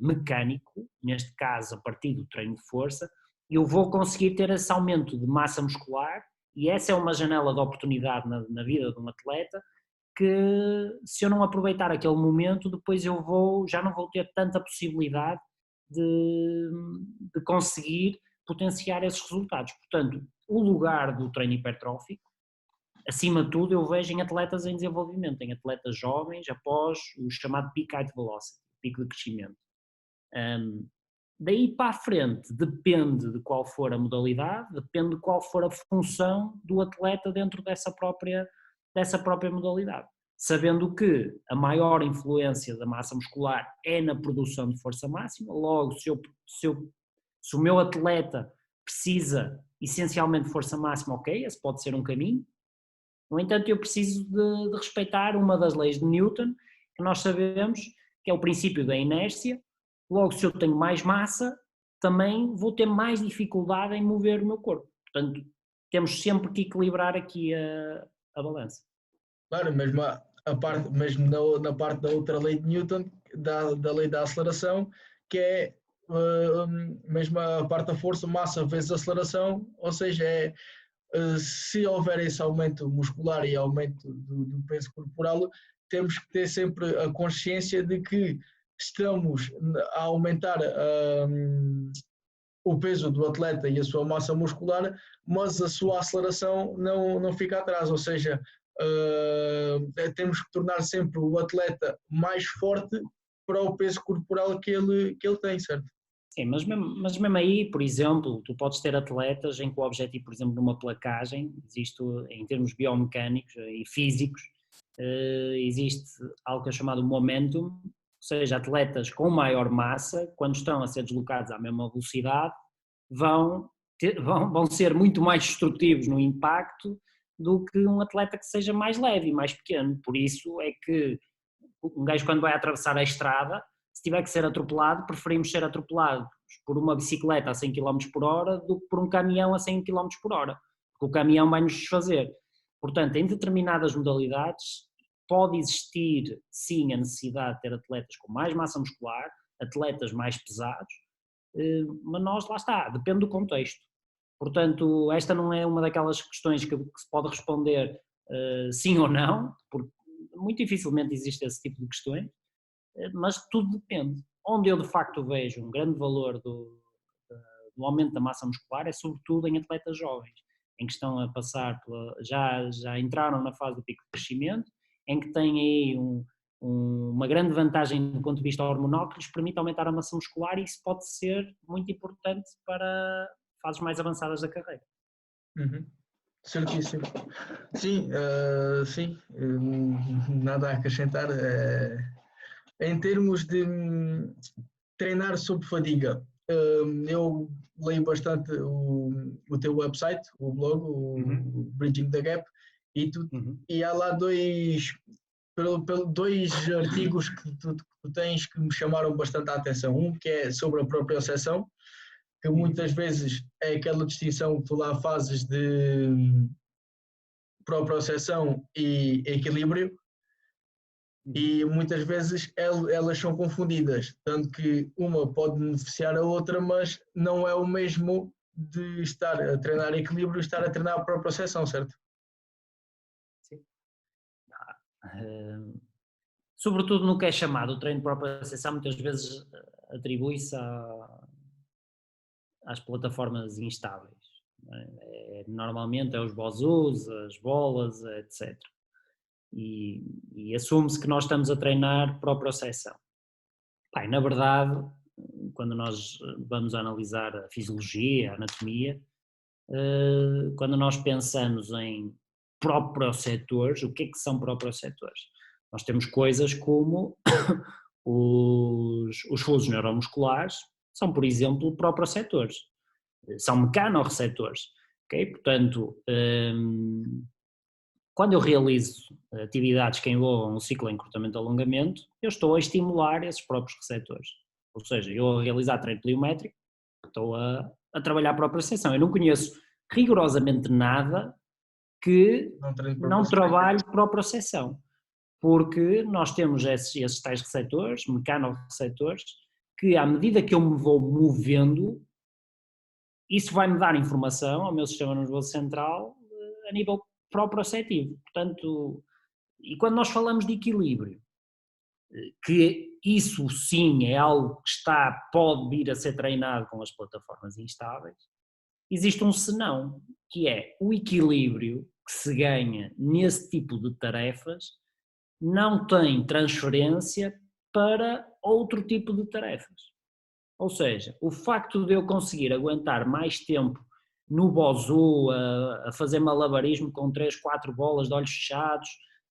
B: mecânico, neste caso a partir do treino de força, eu vou conseguir ter esse aumento de massa muscular, e essa é uma janela de oportunidade na vida de um atleta, que se eu não aproveitar aquele momento, depois já não vou ter tanta possibilidade de conseguir potenciar esses resultados. Portanto, o lugar do treino hipertrófico, acima de tudo, eu vejo em atletas em desenvolvimento, em atletas jovens, após o chamado peak height velocity, pico de crescimento. Daí para a frente, depende de qual for a modalidade, depende de qual for a função do atleta dentro dessa própria modalidade. Sabendo que a maior influência da massa muscular é na produção de força máxima, logo se o meu atleta precisa essencialmente de força máxima, ok, esse pode ser um caminho. No entanto, eu preciso de respeitar uma das leis de Newton, que nós sabemos que é o princípio da inércia. Logo, se eu tenho mais massa, também vou ter mais dificuldade em mover o meu corpo. Portanto, temos sempre que equilibrar aqui a balança.
A: Claro, mesmo na parte da outra lei de Newton, da lei da aceleração, que é mesmo a parte da força, massa vezes aceleração, ou seja, se houver esse aumento muscular e aumento do peso corporal, temos que ter sempre a consciência de que estamos a aumentar o peso do atleta e a sua massa muscular, mas a sua aceleração não fica atrás, ou seja, temos que tornar sempre o atleta mais forte para o peso corporal que ele tem, certo?
B: Sim, mas mesmo aí, por exemplo, tu podes ter atletas em que o objetivo, por exemplo, numa placagem, existe em termos biomecânicos e físicos, existe algo que é chamado momentum, ou seja, atletas com maior massa, quando estão a ser deslocados à mesma velocidade, vão ser muito mais destrutivos no impacto do que um atleta que seja mais leve e mais pequeno. Por isso é que um gajo, quando vai atravessar a estrada, se tiver que ser atropelado, preferimos ser atropelados por uma bicicleta a 100 km por hora do que por um caminhão a 100 km por hora, porque o caminhão vai nos desfazer. Portanto, em determinadas modalidades pode existir sim a necessidade de ter atletas com mais massa muscular, atletas mais pesados, mas nós, lá está, depende do contexto. Portanto, esta não é uma daquelas questões que se pode responder sim ou não, porque muito dificilmente existe esse tipo de questões, mas tudo depende. Onde eu de facto vejo um grande valor do aumento da massa muscular é sobretudo em atletas jovens, em que estão a passar, já entraram na fase do pico de crescimento, em que têm aí uma grande vantagem do ponto de vista hormonal que lhes permite aumentar a massa muscular, e isso pode ser muito importante para fases mais avançadas da carreira.
A: Uhum. Certíssimo. Sim, sim, nada a acrescentar. Em termos de treinar sob fadiga, eu leio bastante o teu website, o blog, o Bridging the Gap, e há lá dois artigos que tu tens que me chamaram bastante a atenção. Um que é sobre a proprioceção, que muitas vezes é aquela distinção que tu lá fazes de proprioceção e equilíbrio, e muitas vezes elas são confundidas, tanto que uma pode beneficiar a outra, mas não é o mesmo de estar a treinar equilíbrio e estar a treinar a proprioceção, certo?
B: Sim. Sobretudo no que é chamado o treino de proprioceção, muitas vezes atribui-se às plataformas instáveis. Normalmente é os bozus, as bolas, etc. E assume-se que nós estamos a treinar proprioceção. Bem, na verdade, quando nós vamos analisar a fisiologia, a anatomia, quando nós pensamos em proprioceptores, o que é que são proprioceptores? Nós temos coisas como os fusos neuromusculares, são, por exemplo, proprioceptores, são mecanorreceptores, ok? Portanto, quando eu realizo atividades que envolvam um ciclo de encurtamento e alongamento, eu estou a estimular esses próprios receptores. Ou seja, eu a realizar treino pliométrico, estou a trabalhar a propriocepção. Eu não conheço rigorosamente nada que não trabalhe propriocepção, porque nós temos esses tais receptores, mecanorreceptores, que à medida que eu me vou movendo, isso vai-me dar informação ao meu sistema nervoso central a nível proprioceptivo. Portanto, e quando nós falamos de equilíbrio, que isso sim é algo que pode vir a ser treinado com as plataformas instáveis, existe um senão, que é o equilíbrio que se ganha nesse tipo de tarefas não tem transferência para outro tipo de tarefas. Ou seja, o facto de eu conseguir aguentar mais tempo no bozu, a fazer malabarismo com 3, 4 bolas de olhos fechados,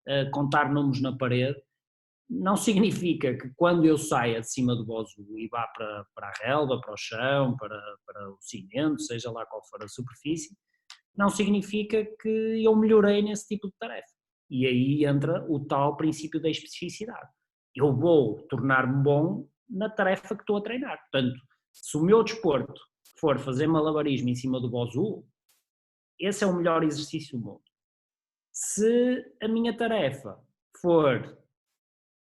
B: a contar números na parede, não significa que quando eu saia de cima do bozu e vá para a relva, para o chão, para o cimento, seja lá qual for a superfície, não significa que eu melhorei nesse tipo de tarefa. E aí entra o tal princípio da especificidade. Eu vou tornar-me bom na tarefa que estou a treinar. Portanto, se o meu desporto for fazer malabarismo em cima do bozu, esse é o melhor exercício do mundo. Se a minha tarefa for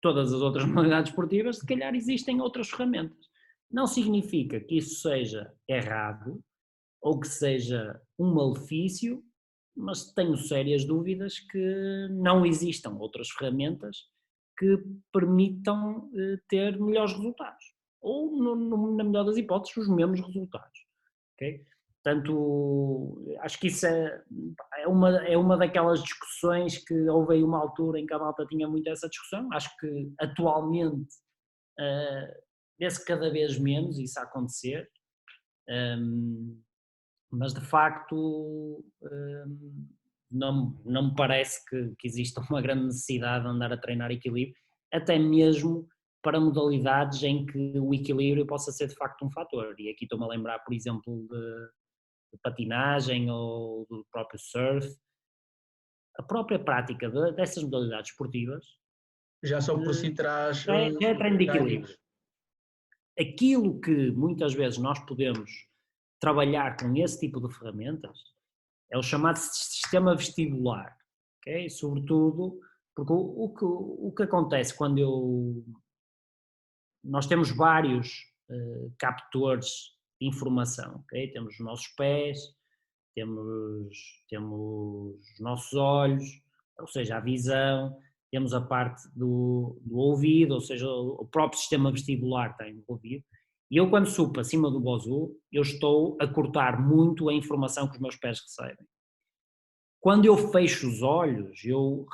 B: todas as outras modalidades esportivas, se calhar existem outras ferramentas. Não significa que isso seja errado ou que seja um malefício, mas tenho sérias dúvidas que não existam outras ferramentas que permitam ter melhores resultados. Ou, na melhor das hipóteses, os mesmos resultados. Okay? Portanto, acho que isso é uma daquelas discussões que houve aí uma altura em que a malta tinha muito essa discussão. Acho que atualmente vê-se cada vez menos isso a acontecer, mas de facto não me parece que exista uma grande necessidade de andar a treinar equilíbrio, até mesmo para modalidades em que o equilíbrio possa ser de facto um fator. E aqui estou-me a lembrar, por exemplo, de patinagem ou do próprio surf. A própria prática dessas modalidades esportivas
A: já só por si traz
B: já é treino de equilíbrio. Aquilo que muitas vezes nós podemos trabalhar com esse tipo de ferramentas é o chamado sistema vestibular, okay? Sobretudo porque o que acontece quando nós temos vários captores de informação, okay? Temos os nossos pés, temos os nossos olhos, ou seja, a visão, temos a parte do ouvido, ou seja, o próprio sistema vestibular está envolvido. E eu, quando subo acima do bozu, eu estou a cortar muito a informação que os meus pés recebem. quando eu fecho os olhos, eu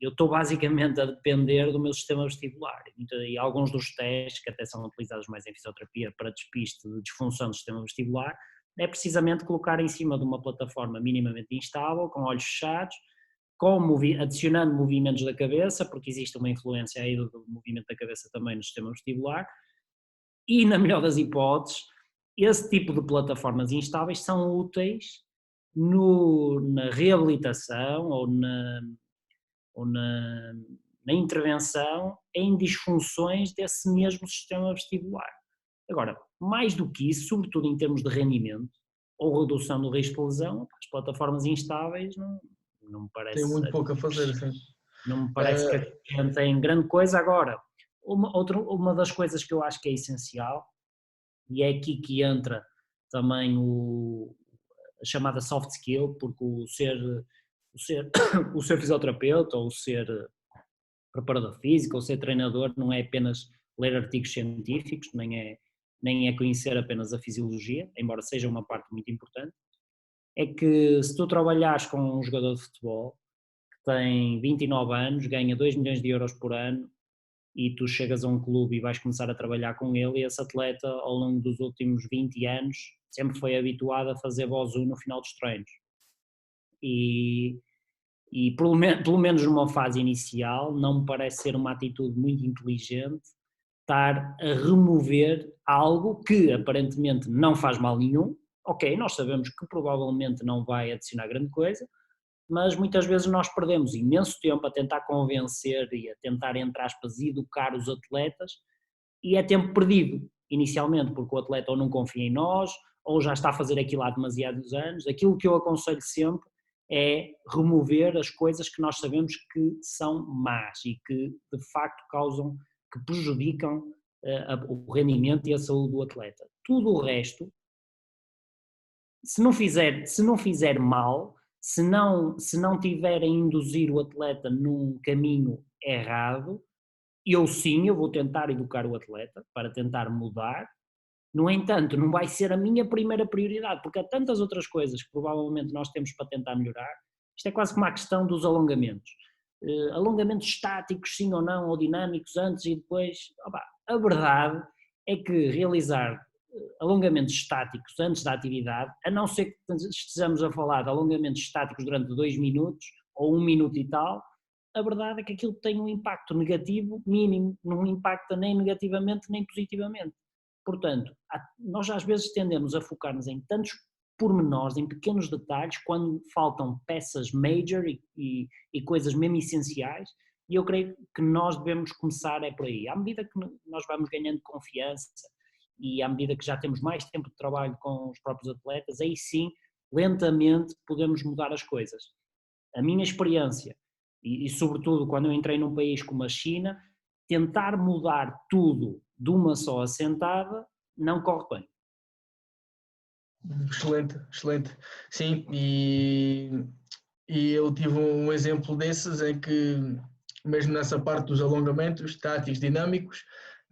B: estou basicamente a depender do meu sistema vestibular. E alguns dos testes, que até são utilizados mais em fisioterapia para despiste de disfunção do sistema vestibular, é precisamente colocar em cima de uma plataforma minimamente instável, com olhos fechados, adicionando movimentos da cabeça, porque existe uma influência aí do movimento da cabeça também no sistema vestibular, e na melhor das hipóteses, esse tipo de plataformas instáveis são úteis na reabilitação ou na intervenção em disfunções desse mesmo sistema vestibular. Agora, mais do que isso, sobretudo em termos de rendimento ou redução do risco de lesão, as plataformas instáveis não me parece,
A: Tem muito pouco a fazer, sim.
B: não me parece que acrescentem grande coisa. Agora, uma das coisas que eu acho que é essencial, e é aqui que entra também a chamada soft skill, porque o ser fisioterapeuta ou o ser preparador físico ou ser treinador não é apenas ler artigos científicos, nem é conhecer apenas a fisiologia, embora seja uma parte muito importante. É que se tu trabalhares com um jogador de futebol que tem 29 anos, ganha 2 milhões de euros por ano, e tu chegas a um clube e vais começar a trabalhar com ele, e esse atleta ao longo dos últimos 20 anos sempre foi habituado a fazer bozu no final dos treinos. E pelo menos numa fase inicial não me parece ser uma atitude muito inteligente estar a remover algo que aparentemente não faz mal nenhum. Ok, nós sabemos que provavelmente não vai adicionar grande coisa, mas muitas vezes nós perdemos imenso tempo a tentar convencer e a tentar, entre aspas, educar os atletas, e é tempo perdido inicialmente, porque o atleta ou não confia em nós, ou já está a fazer aquilo há demasiados anos. Aquilo que eu aconselho sempre é remover as coisas que nós sabemos que são más e que de facto que prejudicam o rendimento e a saúde do atleta. Tudo o resto, se não fizer mal, se não tiver a induzir o atleta num caminho errado, eu vou tentar educar o atleta para tentar mudar. No entanto, não vai ser a minha primeira prioridade, porque há tantas outras coisas que provavelmente nós temos para tentar melhorar. Isto é quase como a questão dos alongamentos. Alongamentos estáticos, sim ou não, ou dinâmicos, antes e depois. Opa, a verdade é que realizar alongamentos estáticos antes da atividade, a não ser que estejamos a falar de alongamentos estáticos durante 2 minutos ou 1 minuto e tal, a verdade é que aquilo tem um impacto negativo mínimo, não impacta nem negativamente nem positivamente. Portanto, nós às vezes tendemos a focar-nos em tantos pormenores, em pequenos detalhes, quando faltam peças major e coisas mesmo essenciais, e eu creio que nós devemos começar por aí. À medida que nós vamos ganhando confiança e à medida que já temos mais tempo de trabalho com os próprios atletas, aí sim, lentamente podemos mudar as coisas. A minha experiência, e sobretudo quando eu entrei num país como a China, tentar mudar tudo de uma só assentada não corre bem.
A: Excelente, excelente. Sim, e eu tive um exemplo desses em que, mesmo nessa parte dos alongamentos, estáticos, dinâmicos,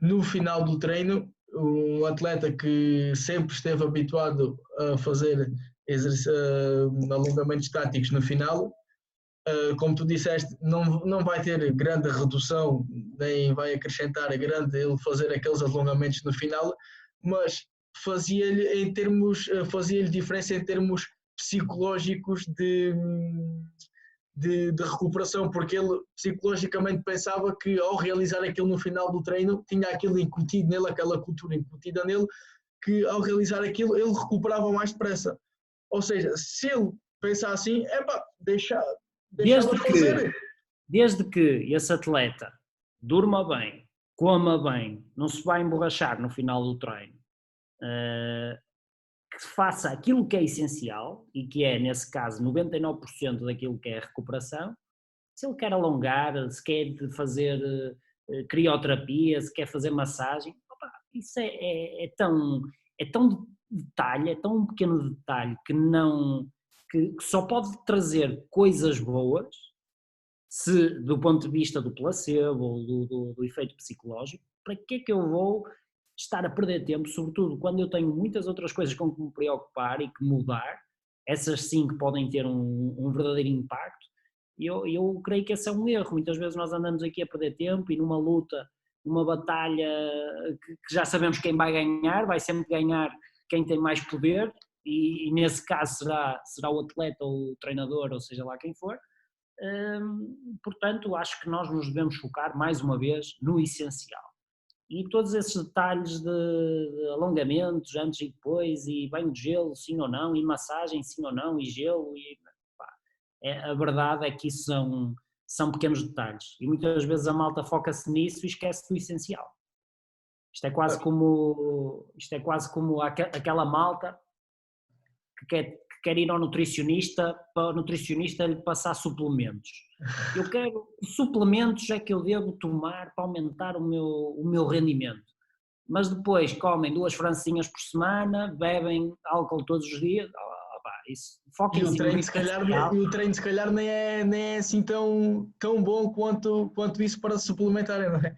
A: no final do treino, um atleta que sempre esteve habituado a fazer alongamentos estáticos no final, como tu disseste, não vai ter grande redução, nem vai acrescentar grande ele fazer aqueles alongamentos no final, mas fazia-lhe diferença em termos psicológicos de recuperação, porque ele psicologicamente pensava que ao realizar aquilo no final do treino, tinha aquilo incutido nele, aquela cultura incutida nele, que ao realizar aquilo ele recuperava mais depressa. Ou seja, se ele pensar assim,
B: desde que esse atleta durma bem, coma bem, não se vai emborrachar no final do treino, que faça aquilo que é essencial, e que é, nesse caso, 99% daquilo que é a recuperação. Se ele quer alongar, se quer fazer crioterapia, se quer fazer massagem, opa, isso é tão detalhe, é tão um pequeno detalhe que só pode trazer coisas boas, se do ponto de vista do placebo ou do efeito psicológico. Para que é que eu vou estar a perder tempo, sobretudo quando eu tenho muitas outras coisas com que me preocupar e que mudar? essas sim que podem ter um verdadeiro impacto. E eu creio que esse é um erro. Muitas vezes nós andamos aqui a perder tempo e numa luta, numa batalha que já sabemos quem vai ganhar, vai sempre ganhar quem tem mais poder, e nesse caso será o atleta ou o treinador, ou seja lá quem for. Portanto, acho que nós nos devemos focar mais uma vez no essencial. E todos esses detalhes de alongamentos antes e depois, e banho de gelo sim ou não, e massagem sim ou não, e gelo, pá, a verdade é que isso são pequenos detalhes, e muitas vezes a malta foca-se nisso e esquece do essencial. Isto é quase como aquela malta que quer ir ao nutricionista para o nutricionista lhe passar suplementos. Eu quero suplementos é que eu devo tomar para aumentar o meu rendimento. Mas depois comem 2 francesinhas por semana, bebem álcool todos os dias.
A: E o
B: Foquem-se no essencial.
A: o treino se calhar nem é assim tão bom quanto isso para suplementarem, não é?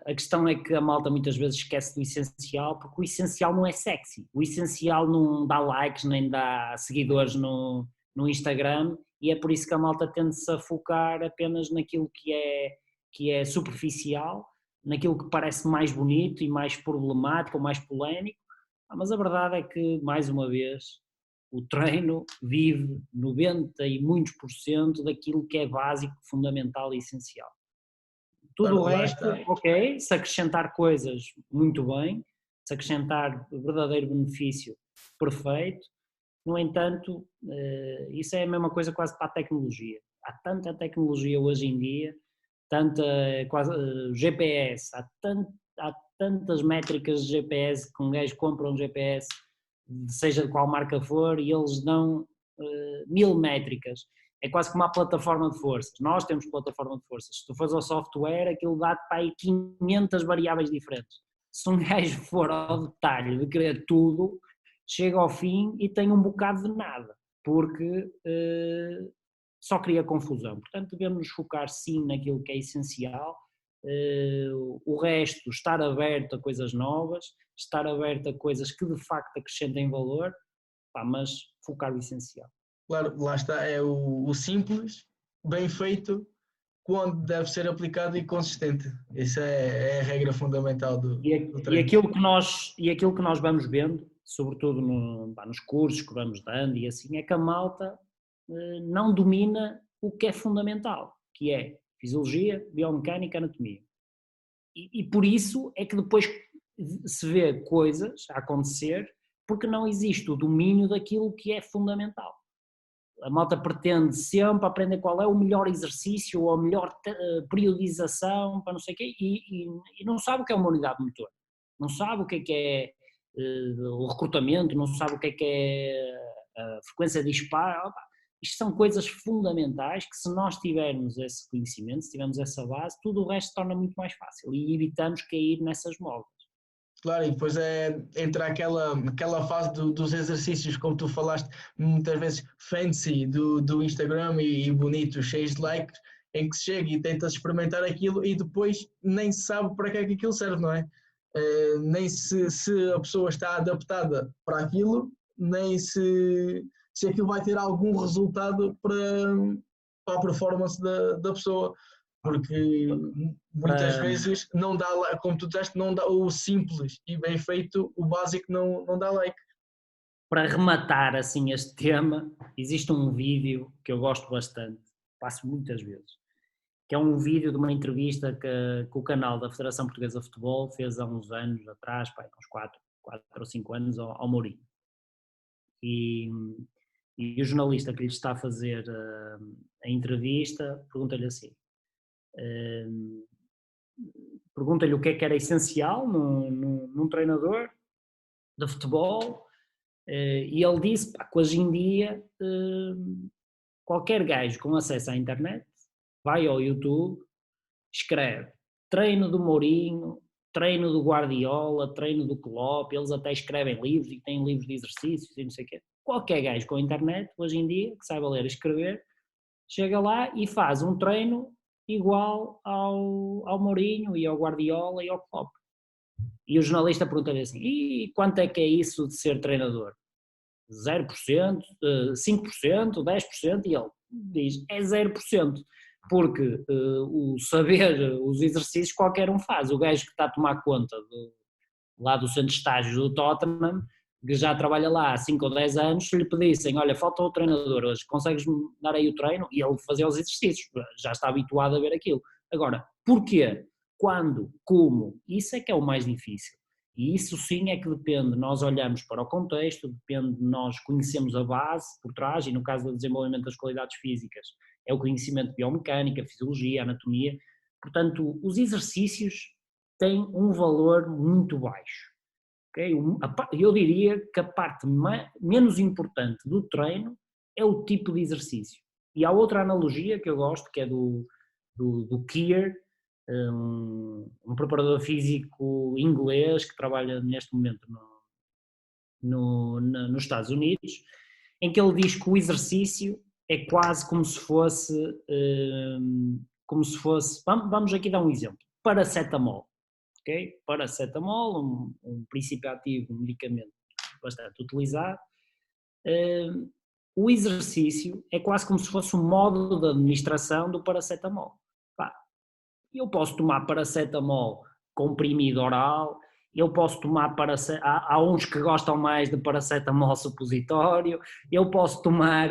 B: A questão é que a malta muitas vezes esquece do essencial, porque o essencial não é sexy, o essencial não dá likes nem dá seguidores no Instagram, e é por isso que a malta tende-se a focar apenas naquilo que é superficial, naquilo que parece mais bonito e mais problemático ou mais polémico. Mas a verdade é que, mais uma vez, o treino vive 90 e muitos por cento daquilo que é básico, fundamental e essencial. Tudo o resto, ok, se acrescentar coisas, muito bem, se acrescentar verdadeiro benefício, perfeito. No entanto, isso é a mesma coisa quase para a tecnologia. Há tanta tecnologia hoje em dia, tanta quase GPS, há tantas métricas de GPS que um gajo compra um GPS, seja de qual marca for, e eles dão 1000 métricas. É quase como uma plataforma de forças. Nós temos plataforma de forças. Se tu fores ao software, aquilo dá-te para aí 500 variáveis diferentes. Se um gajo for ao detalhe de querer tudo, chega ao fim e tem um bocado de nada, porque só cria confusão. Portanto, devemos nos focar sim naquilo que é essencial, o resto, estar aberto a coisas novas, estar aberto a coisas que de facto acrescentem valor, mas focar o essencial.
A: Claro, lá está, é o simples, bem feito, quando deve ser aplicado e consistente. Isso é a regra fundamental do treino.
B: E aquilo que nós vamos vendo, sobretudo nos cursos que vamos dando e assim, é que a malta não domina o que é fundamental, que é fisiologia, biomecânica, anatomia. E por isso é que depois se vê coisas a acontecer, porque não existe o domínio daquilo que é fundamental. A malta pretende sempre aprender qual é o melhor exercício ou a melhor periodização para não sei o quê, e não sabe o que é uma unidade motor, não sabe o que é o recrutamento, não sabe o que é a frequência de disparo. Isto são coisas fundamentais que, se nós tivermos esse conhecimento, se tivermos essa base, tudo o resto se torna muito mais fácil e evitamos cair nessas modas.
A: Claro, e depois entra aquela fase dos exercícios, como tu falaste, muitas vezes fancy do Instagram e bonito, cheios de likes, em que se chega e tenta experimentar aquilo e depois nem se sabe para que é que aquilo serve, não é? Nem se a pessoa está adaptada para aquilo, nem se aquilo vai ter algum resultado para a performance da pessoa. Porque muitas vezes não dá, como tu disseste, não dá o simples e bem feito, o básico não dá like.
B: Para rematar assim este tema, existe um vídeo que eu gosto bastante, passo muitas vezes, que é um vídeo de uma entrevista que o canal da Federação Portuguesa de Futebol fez há uns anos atrás, uns 4 ou 5 anos, ao Mourinho. E o jornalista que lhe está a fazer a entrevista pergunta-lhe assim, pergunta-lhe o que era essencial num treinador de futebol, e ele disse que hoje em dia qualquer gajo com acesso à internet vai ao YouTube, escreve treino do Mourinho, treino do Guardiola, treino do Klopp, eles até escrevem livros e têm livros de exercícios e não sei o quê. Qualquer gajo com a internet, hoje em dia, que saiba ler e escrever, chega lá e faz um treino igual ao Mourinho e ao Guardiola e ao Klopp. E o jornalista pergunta-lhe assim, e quanto é que é isso de ser treinador? 0%, 5%, 10%, e ele diz, é 0%, porque o saber, os exercícios qualquer um faz. O gajo que está a tomar conta lá do centro de estágios do Tottenham, que já trabalha lá há 5 ou 10 anos, se lhe pedissem, olha, falta o treinador hoje, consegues-me dar aí o treino? E ele fazia os exercícios, já está habituado a ver aquilo. Agora, porquê? Quando? Como? Isso é que é o mais difícil. E isso sim é que depende, nós olhamos para o contexto, depende de nós conhecermos a base por trás, e no caso do desenvolvimento das qualidades físicas, é o conhecimento de biomecânica, fisiologia, anatomia. Portanto, os exercícios têm um valor muito baixo. Okay? Eu diria que a parte menos importante do treino é o tipo de exercício. E há outra analogia que eu gosto, que é do Keir, um preparador físico inglês que trabalha neste momento nos Estados Unidos, em que ele diz que o exercício é quase como se fosse, vamos aqui dar um exemplo, paracetamol. Okay? Paracetamol, um princípio ativo, um medicamento bastante utilizado. O exercício é quase como se fosse um modo de administração do paracetamol. Eu posso tomar paracetamol comprimido oral, eu posso tomar há uns que gostam mais de paracetamol supositório, eu posso tomar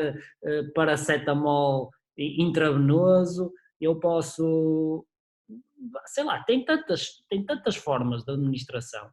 B: paracetamol intravenoso, eu posso, sei lá, tem tantas formas de administração,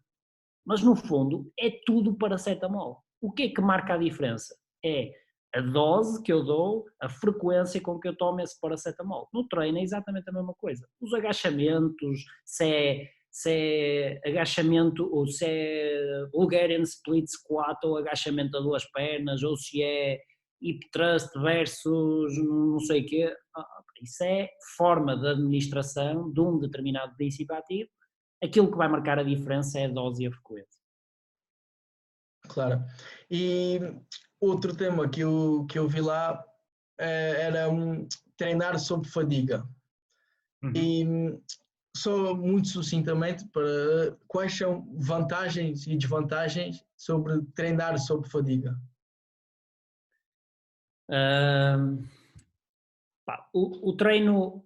B: mas no fundo é tudo paracetamol. O que é que marca a diferença? É a dose que eu dou, a frequência com que eu tomo esse paracetamol. No treino é exatamente a mesma coisa. Os agachamentos, se é agachamento, ou se é Bulgarian Split Squat ou agachamento a duas pernas, ou se é hip thrust versus não sei o quê, isso é forma de administração de um determinado princípio ativo. Aquilo que vai marcar a diferença é a dose e a frequência.
A: Claro. E outro tema que eu vi lá era treinar sob fadiga. E só muito sucintamente, para quais são vantagens e desvantagens sobre treinar sob fadiga?
B: O treino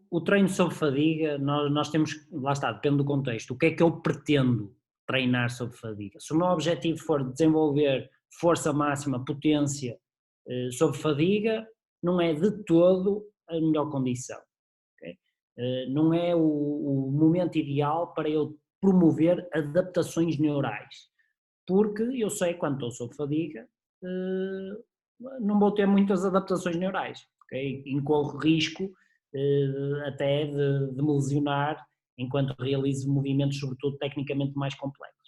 B: sob fadiga, nós temos, lá está, depende do contexto. O que é que eu pretendo treinar sob fadiga? Se o meu objetivo for desenvolver força máxima, potência sob fadiga, não é de todo a melhor condição. Okay? Não é o momento ideal para eu promover adaptações neurais, porque eu sei que quando estou sob fadiga não vou ter muitas adaptações neurais. Okay? Incorro risco até de me lesionar enquanto realizo movimentos, sobretudo tecnicamente mais complexos.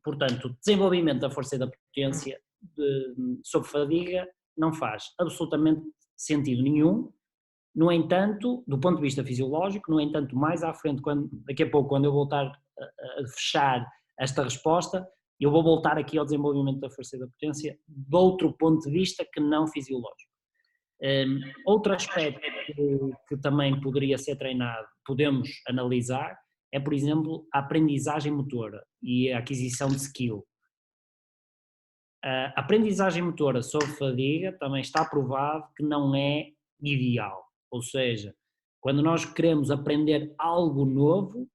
B: Portanto, desenvolvimento da força e da potência sob fadiga não faz absolutamente sentido nenhum. No entanto, do ponto de vista fisiológico, no entanto, mais à frente, daqui a pouco, quando eu voltar a fechar esta resposta, eu vou voltar aqui ao desenvolvimento da força e da potência de outro ponto de vista que não fisiológico. Outro aspecto que também poderia ser treinado, podemos analisar, é, por exemplo, a aprendizagem motora e a aquisição de skill. A aprendizagem motora sob fadiga também está provado que não é ideal, ou seja, quando nós queremos aprender algo novo,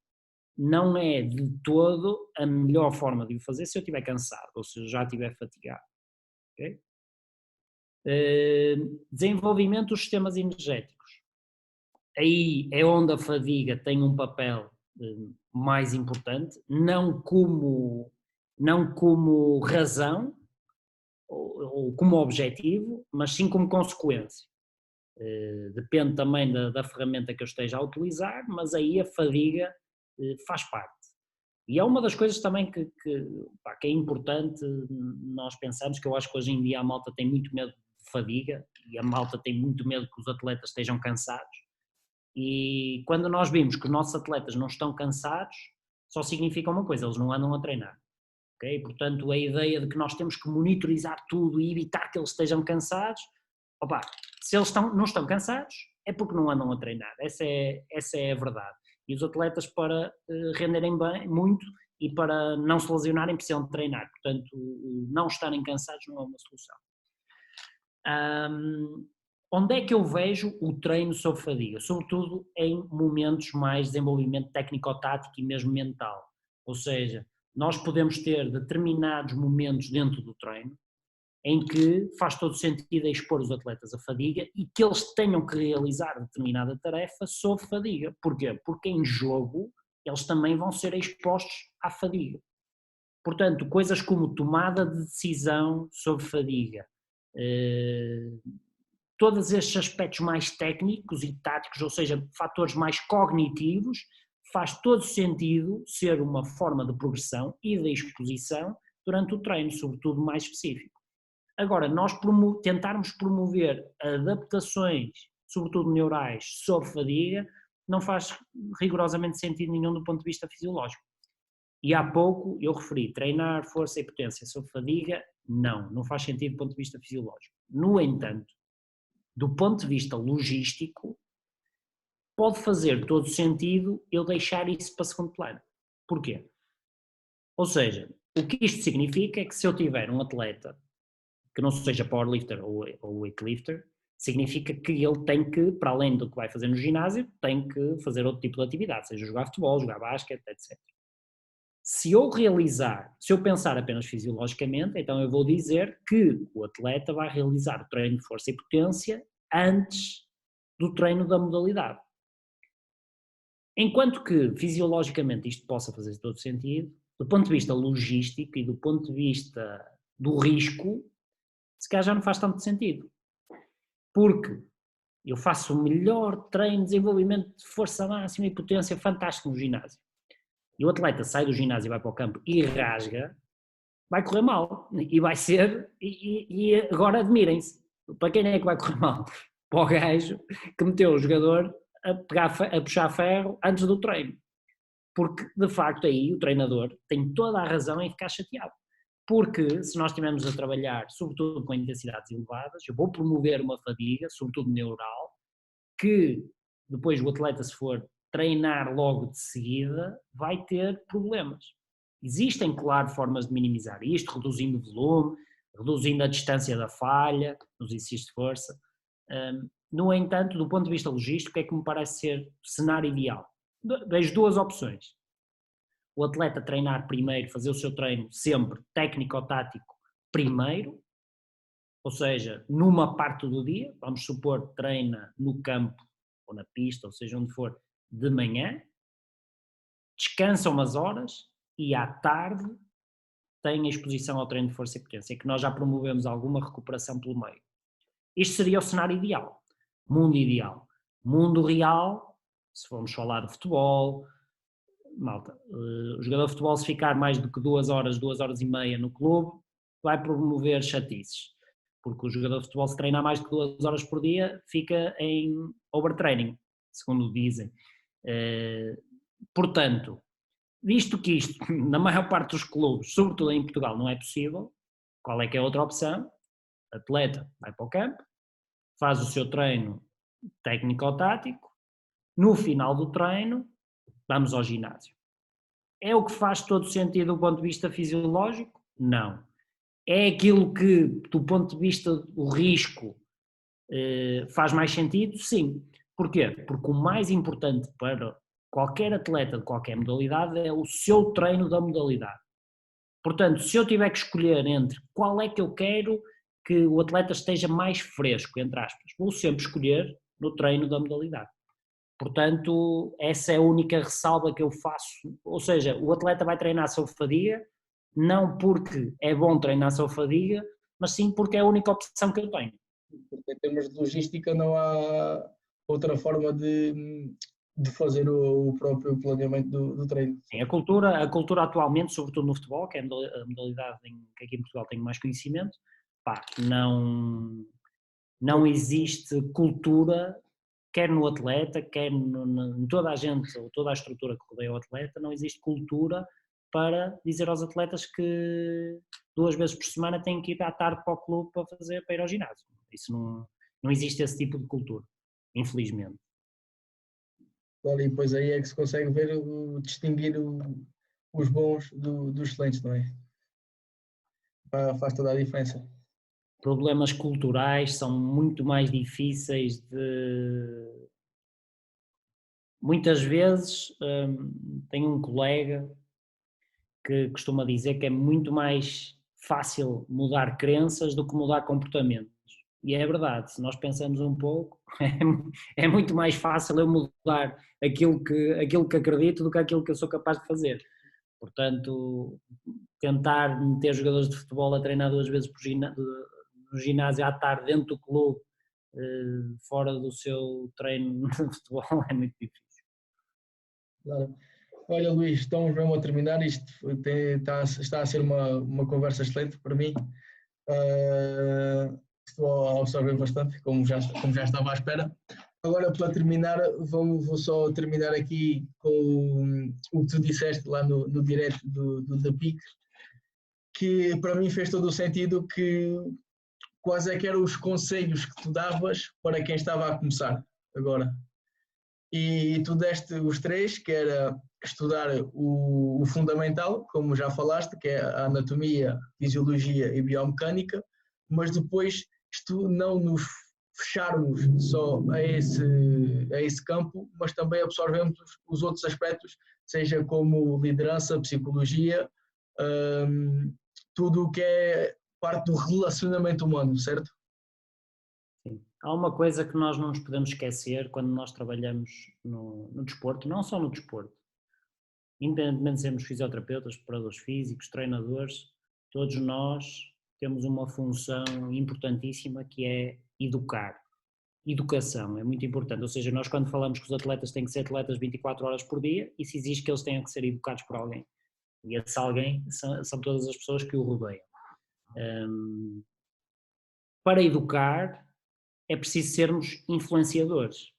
B: não é de todo a melhor forma de o fazer se eu estiver cansado ou se eu já estiver fatigado. Okay? Desenvolvimento dos sistemas energéticos. Aí é onde a fadiga tem um papel mais importante, não como razão ou como objetivo, mas sim como consequência. Depende também da ferramenta que eu esteja a utilizar, mas aí a fadiga faz parte. E é uma das coisas também que é importante nós pensarmos, que eu acho que hoje em dia a malta tem muito medo de fadiga e a malta tem muito medo que os atletas estejam cansados. E quando nós vimos que os nossos atletas não estão cansados, só significa uma coisa, eles não andam a treinar. Okay? Portanto, a ideia de que nós temos que monitorizar tudo e evitar que eles estejam cansados, se eles não estão cansados, é porque não andam a treinar. Essa é a verdade. E os atletas, para renderem bem muito, e para não se lesionarem precisam de treinar, portanto não estarem cansados não é uma solução. Onde é que eu vejo o treino sob fadiga? Sobretudo em momentos mais de desenvolvimento técnico-tático e mesmo mental, ou seja, nós podemos ter determinados momentos dentro do treino em que faz todo sentido expor os atletas à fadiga e que eles tenham que realizar determinada tarefa sob fadiga. Porquê? Porque em jogo eles também vão ser expostos à fadiga. Portanto, coisas como tomada de decisão sob fadiga, todos estes aspectos mais técnicos e táticos, ou seja, fatores mais cognitivos, faz todo sentido ser uma forma de progressão e de exposição durante o treino, sobretudo mais específico. Agora, nós tentarmos promover adaptações, sobretudo neurais, sob fadiga, não faz rigorosamente sentido nenhum do ponto de vista fisiológico. E há pouco eu referi, treinar força e potência sob fadiga, não faz sentido do ponto de vista fisiológico. No entanto, do ponto de vista logístico, pode fazer todo sentido eu deixar isso para segundo plano. Porquê? Ou seja, o que isto significa é que se eu tiver um atleta que não seja powerlifter ou weightlifter, significa que ele tem que, para além do que vai fazer no ginásio, tem que fazer outro tipo de atividade, seja jogar futebol, jogar basquete, etc. Se eu pensar apenas fisiologicamente, então eu vou dizer que o atleta vai realizar o treino de força e potência antes do treino da modalidade. Enquanto que fisiologicamente isto possa fazer todo sentido, do ponto de vista logístico e do ponto de vista do risco, se calhar já não faz tanto sentido. Porque eu faço o melhor treino de desenvolvimento de força máxima e potência fantástico no ginásio. E o atleta sai do ginásio e vai para o campo e rasga, vai correr mal. E vai ser, e agora admirem-se, para quem é que vai correr mal? Para o gajo que meteu o jogador a puxar ferro antes do treino. Porque, de facto, aí o treinador tem toda a razão em ficar chateado. Porque se nós estivermos a trabalhar, sobretudo com intensidades elevadas, eu vou promover uma fadiga, sobretudo neural, que depois o atleta, se for treinar logo de seguida, vai ter problemas. Existem, claro, formas de minimizar isto, reduzindo o volume, reduzindo a distância da falha, nos exercícios de força. No entanto, do ponto de vista logístico, é que me parece ser o cenário ideal. Vejo duas opções. O atleta treinar primeiro, fazer o seu treino sempre técnico-tático primeiro, ou seja, numa parte do dia, vamos supor, treina no campo ou na pista, ou seja, onde for, de manhã, descansa umas horas e à tarde tem a exposição ao treino de força e potência, que nós já promovemos alguma recuperação pelo meio. Isto seria o cenário ideal, mundo ideal. Mundo real, se formos falar de futebol, malta, o jogador de futebol, se ficar mais do que 2 horas e meia no clube, vai promover chatices, porque o jogador de futebol, se treinar mais do que 2 horas por dia, fica em overtraining, segundo dizem. Portanto, visto que isto, na maior parte dos clubes, sobretudo em Portugal, não é possível, qual é que é a outra opção? O atleta vai para o campo, faz o seu treino técnico-tático, no final do treino, vamos ao ginásio. É o que faz todo sentido do ponto de vista fisiológico? Não. É aquilo que, do ponto de vista do risco, faz mais sentido? Sim. Porquê? Porque o mais importante para qualquer atleta de qualquer modalidade é o seu treino da modalidade. Portanto, se eu tiver que escolher entre qual é que eu quero que o atleta esteja mais fresco, entre aspas, vou sempre escolher no treino da modalidade. Portanto, essa é a única ressalva que eu faço. Ou seja, o atleta vai treinar sob fadiga, não porque é bom treinar sob fadiga, mas sim porque é a única opção que eu tenho.
A: Porque em termos de logística não há outra forma de fazer o próprio planeamento do treino.
B: Sim, a cultura atualmente, sobretudo no futebol, que é a modalidade em que aqui em Portugal tenho mais conhecimento, não existe cultura, quer no atleta, quer em toda a gente, ou toda a estrutura que rodeia o atleta, não existe cultura para dizer aos atletas que 2 vezes por semana têm que ir à tarde para o clube para ir ao ginásio. Isso não existe esse tipo de cultura, infelizmente.
A: Claro, e depois aí é que se consegue ver, distinguir os bons dos excelentes, não é? Faz toda a diferença.
B: Problemas culturais são muito mais difíceis de... Muitas vezes tenho um colega que costuma dizer que é muito mais fácil mudar crenças do que mudar comportamentos. E é verdade, se nós pensamos um pouco, é muito mais fácil eu mudar aquilo que acredito do que aquilo que eu sou capaz de fazer. Portanto, tentar meter jogadores de futebol a treinar 2 vezes no ginásio à tarde dentro do clube, fora do seu treino de futebol, é muito difícil.
A: Claro. Olha, Luís, estamos mesmo a terminar. Isto está a ser uma conversa excelente para mim. Estou a absorver bastante, como já estava à espera. Agora, para terminar, vou só terminar aqui com o que tu disseste lá no direto da PIC, que para mim fez todo o sentido, que quais é que eram os conselhos que tu davas para quem estava a começar agora. E tu deste os 3, que era estudar o fundamental, como já falaste, que é a anatomia, fisiologia e biomecânica, mas depois não nos fecharmos só a esse campo, mas também absorvemos os outros aspectos, seja como liderança, psicologia, tudo o que é parte do relacionamento humano, certo?
B: Sim. Há uma coisa que nós não nos podemos esquecer quando nós trabalhamos no desporto, não só no desporto, independentemente de sermos fisioterapeutas, preparadores físicos, treinadores, todos nós temos uma função importantíssima que é educar. Educação é muito importante, ou seja, nós quando falamos que os atletas têm que ser atletas 24 horas por dia, isso exige que eles tenham que ser educados por alguém. E esse alguém são todas as pessoas que o rodeiam. Para educar é preciso sermos influenciadores.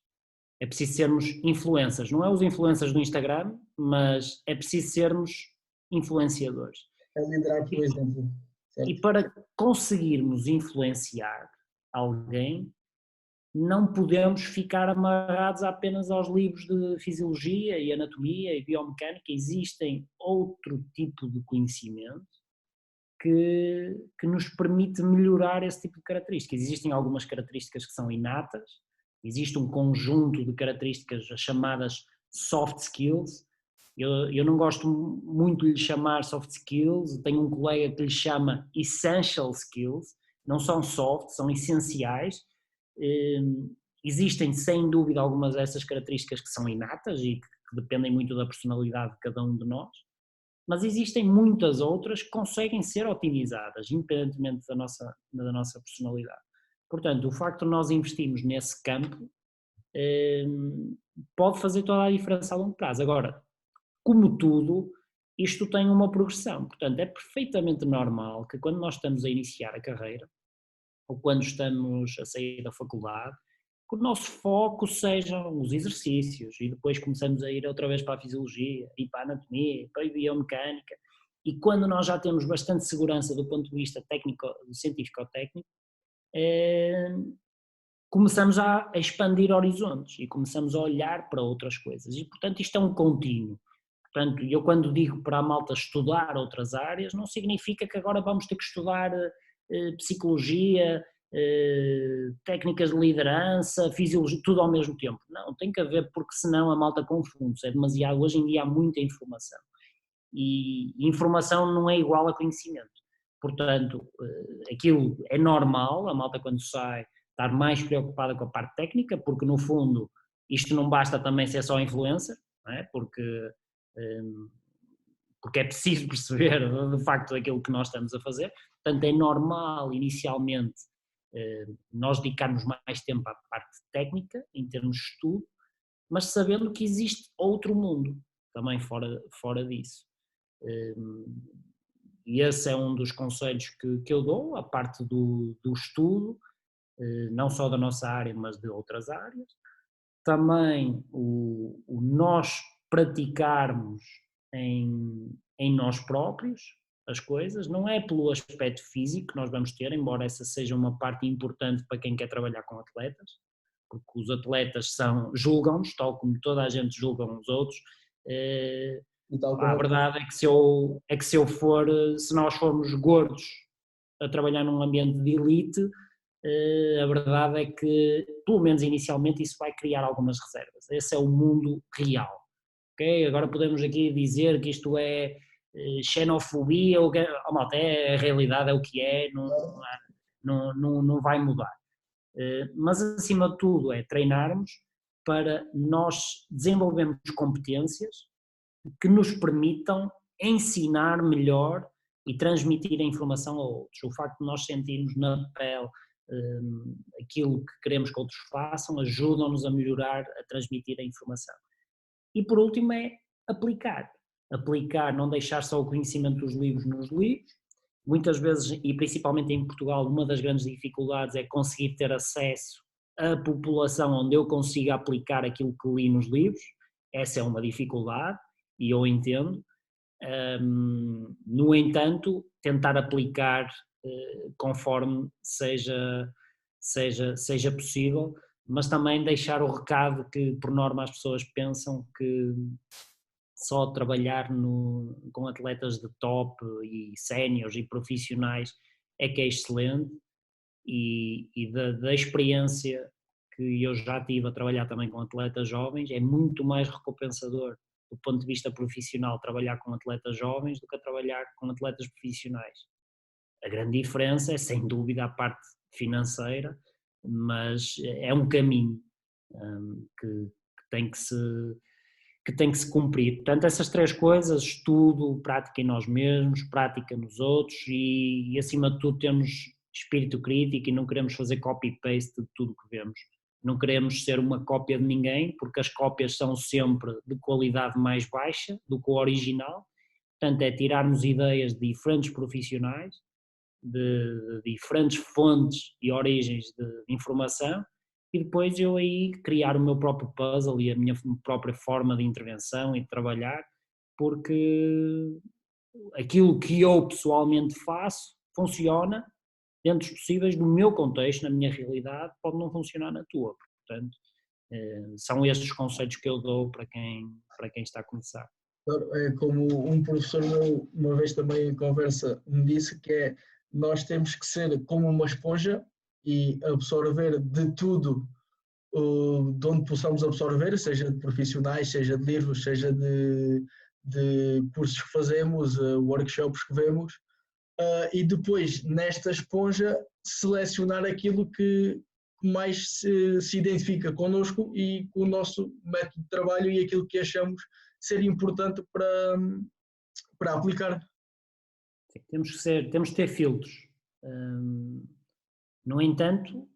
B: É preciso sermos influencers. Não é os influencers do Instagram, mas é preciso sermos influenciadores.
A: É liderar pelo exemplo. Certo?
B: E para conseguirmos influenciar alguém, não podemos ficar amarrados apenas aos livros de fisiologia e anatomia e biomecânica. Existem outro tipo de conhecimento que nos permite melhorar esse tipo de características. Existem algumas características que são inatas, existe um conjunto de características chamadas soft skills. Eu não gosto muito de lhe chamar soft skills, tenho um colega que lhe chama essential skills, não são soft, são essenciais. Existem sem dúvida algumas dessas características que são inatas e que dependem muito da personalidade de cada um de nós, mas existem muitas outras que conseguem ser otimizadas, independentemente da nossa personalidade. Portanto, o facto de nós investirmos nesse campo pode fazer toda a diferença a longo prazo. Agora, como tudo, isto tem uma progressão. Portanto, é perfeitamente normal que quando nós estamos a iniciar a carreira, ou quando estamos a sair da faculdade, que o nosso foco sejam os exercícios e depois começamos a ir outra vez para a fisiologia e para a anatomia, para a biomecânica, e quando nós já temos bastante segurança do ponto de vista técnico, científico-técnico, começamos a expandir horizontes e começamos a olhar para outras coisas e, portanto, isto é um contínuo. Portanto, eu quando digo para a malta estudar outras áreas, não significa que agora vamos ter que estudar psicologia, técnicas de liderança, fisiologia, tudo ao mesmo tempo. Não, tem que haver, porque senão a malta confunde-se, é demasiado, hoje em dia há muita informação e informação não é igual a conhecimento. Portanto, aquilo é normal, a malta quando sai estar mais preocupada com a parte técnica, porque no fundo isto não basta também ser só influencer, não é? Porque é preciso perceber de facto aquilo que nós estamos a fazer. Portanto, é normal inicialmente nós dedicarmos mais tempo à parte técnica, em termos de estudo, mas sabendo que existe outro mundo também fora disso. E esse é um dos conselhos que eu dou, a parte do estudo, não só da nossa área, mas de outras áreas. Também o nós praticarmos em nós próprios as coisas, não é pelo aspecto físico que nós vamos ter, embora essa seja uma parte importante para quem quer trabalhar com atletas, porque os atletas julgam-nos, tal como toda a gente julga uns outros,
A: E tal
B: A
A: como
B: verdade é que se nós formos gordos a trabalhar num ambiente de elite, a verdade é que, pelo menos inicialmente, isso vai criar algumas reservas. Esse é o mundo real. Okay? Agora podemos aqui dizer que isto é xenofobia, ou malta, é a realidade, é o que é, não vai mudar. Mas acima de tudo é treinarmos para nós desenvolvermos competências que nos permitam ensinar melhor e transmitir a informação a outros. O facto de nós sentirmos na pele aquilo que queremos que outros façam ajuda-nos a melhorar, a transmitir a informação. E por último é aplicar. Aplicar, não deixar só o conhecimento dos livros nos livros. Muitas vezes, e principalmente em Portugal, uma das grandes dificuldades é conseguir ter acesso à população onde eu consiga aplicar aquilo que li nos livros. Essa é uma dificuldade e eu entendo. No entanto, tentar aplicar conforme seja possível, mas também deixar o recado que, por norma, as pessoas pensam que só trabalhar com atletas de top e séniores e profissionais é que é excelente, e da experiência que eu já tive a trabalhar também com atletas jovens, é muito mais recompensador do ponto de vista profissional trabalhar com atletas jovens do que a trabalhar com atletas profissionais. A grande diferença é sem dúvida a parte financeira, mas é um caminho que tem que se cumprir. Portanto, essas três coisas: estudo, prática em nós mesmos, prática nos outros e acima de tudo temos espírito crítico e não queremos fazer copy-paste de tudo que vemos. Não queremos ser uma cópia de ninguém, porque as cópias são sempre de qualidade mais baixa do que o original. Portanto, é tirarmos ideias de diferentes profissionais, de diferentes fontes e origens de informação, e depois eu aí criar o meu próprio puzzle e a minha própria forma de intervenção e de trabalhar, porque aquilo que eu pessoalmente faço funciona dentro dos possíveis, no meu contexto, na minha realidade, pode não funcionar na tua. Portanto, são estes conselhos que eu dou para quem está a começar.
A: É como um professor meu, uma vez também em conversa, me disse que é: nós temos que ser como uma esponja e absorver de tudo de onde possamos absorver, seja de profissionais, seja de livros, seja de cursos que fazemos, workshops que vemos, e depois nesta esponja selecionar aquilo que mais se identifica connosco e com o nosso método de trabalho e aquilo que achamos ser importante para aplicar.
B: Sim, temos que ter filtros. No entanto,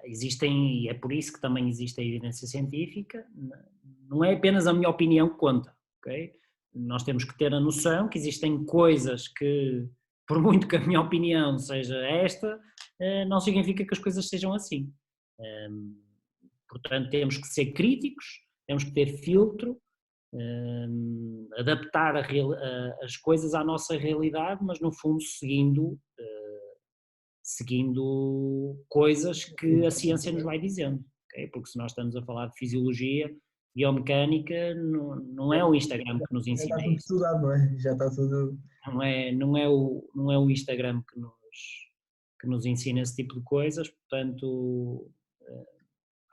B: existem, e é por isso que também existe a evidência científica, não é apenas a minha opinião que conta, ok? Nós temos que ter a noção que existem coisas que, por muito que a minha opinião seja esta, não significa que as coisas sejam assim. Portanto, temos que ser críticos, temos que ter filtro, adaptar as coisas à nossa realidade, mas no fundo seguindo coisas que a ciência nos vai dizendo, okay? Porque se nós estamos a falar de fisiologia, biomecânica, não é o Instagram que nos ensina
A: tudo
B: isso.
A: estudado, não é? Já está tudo.
B: Não é o Instagram que nos ensina esse tipo de coisas, portanto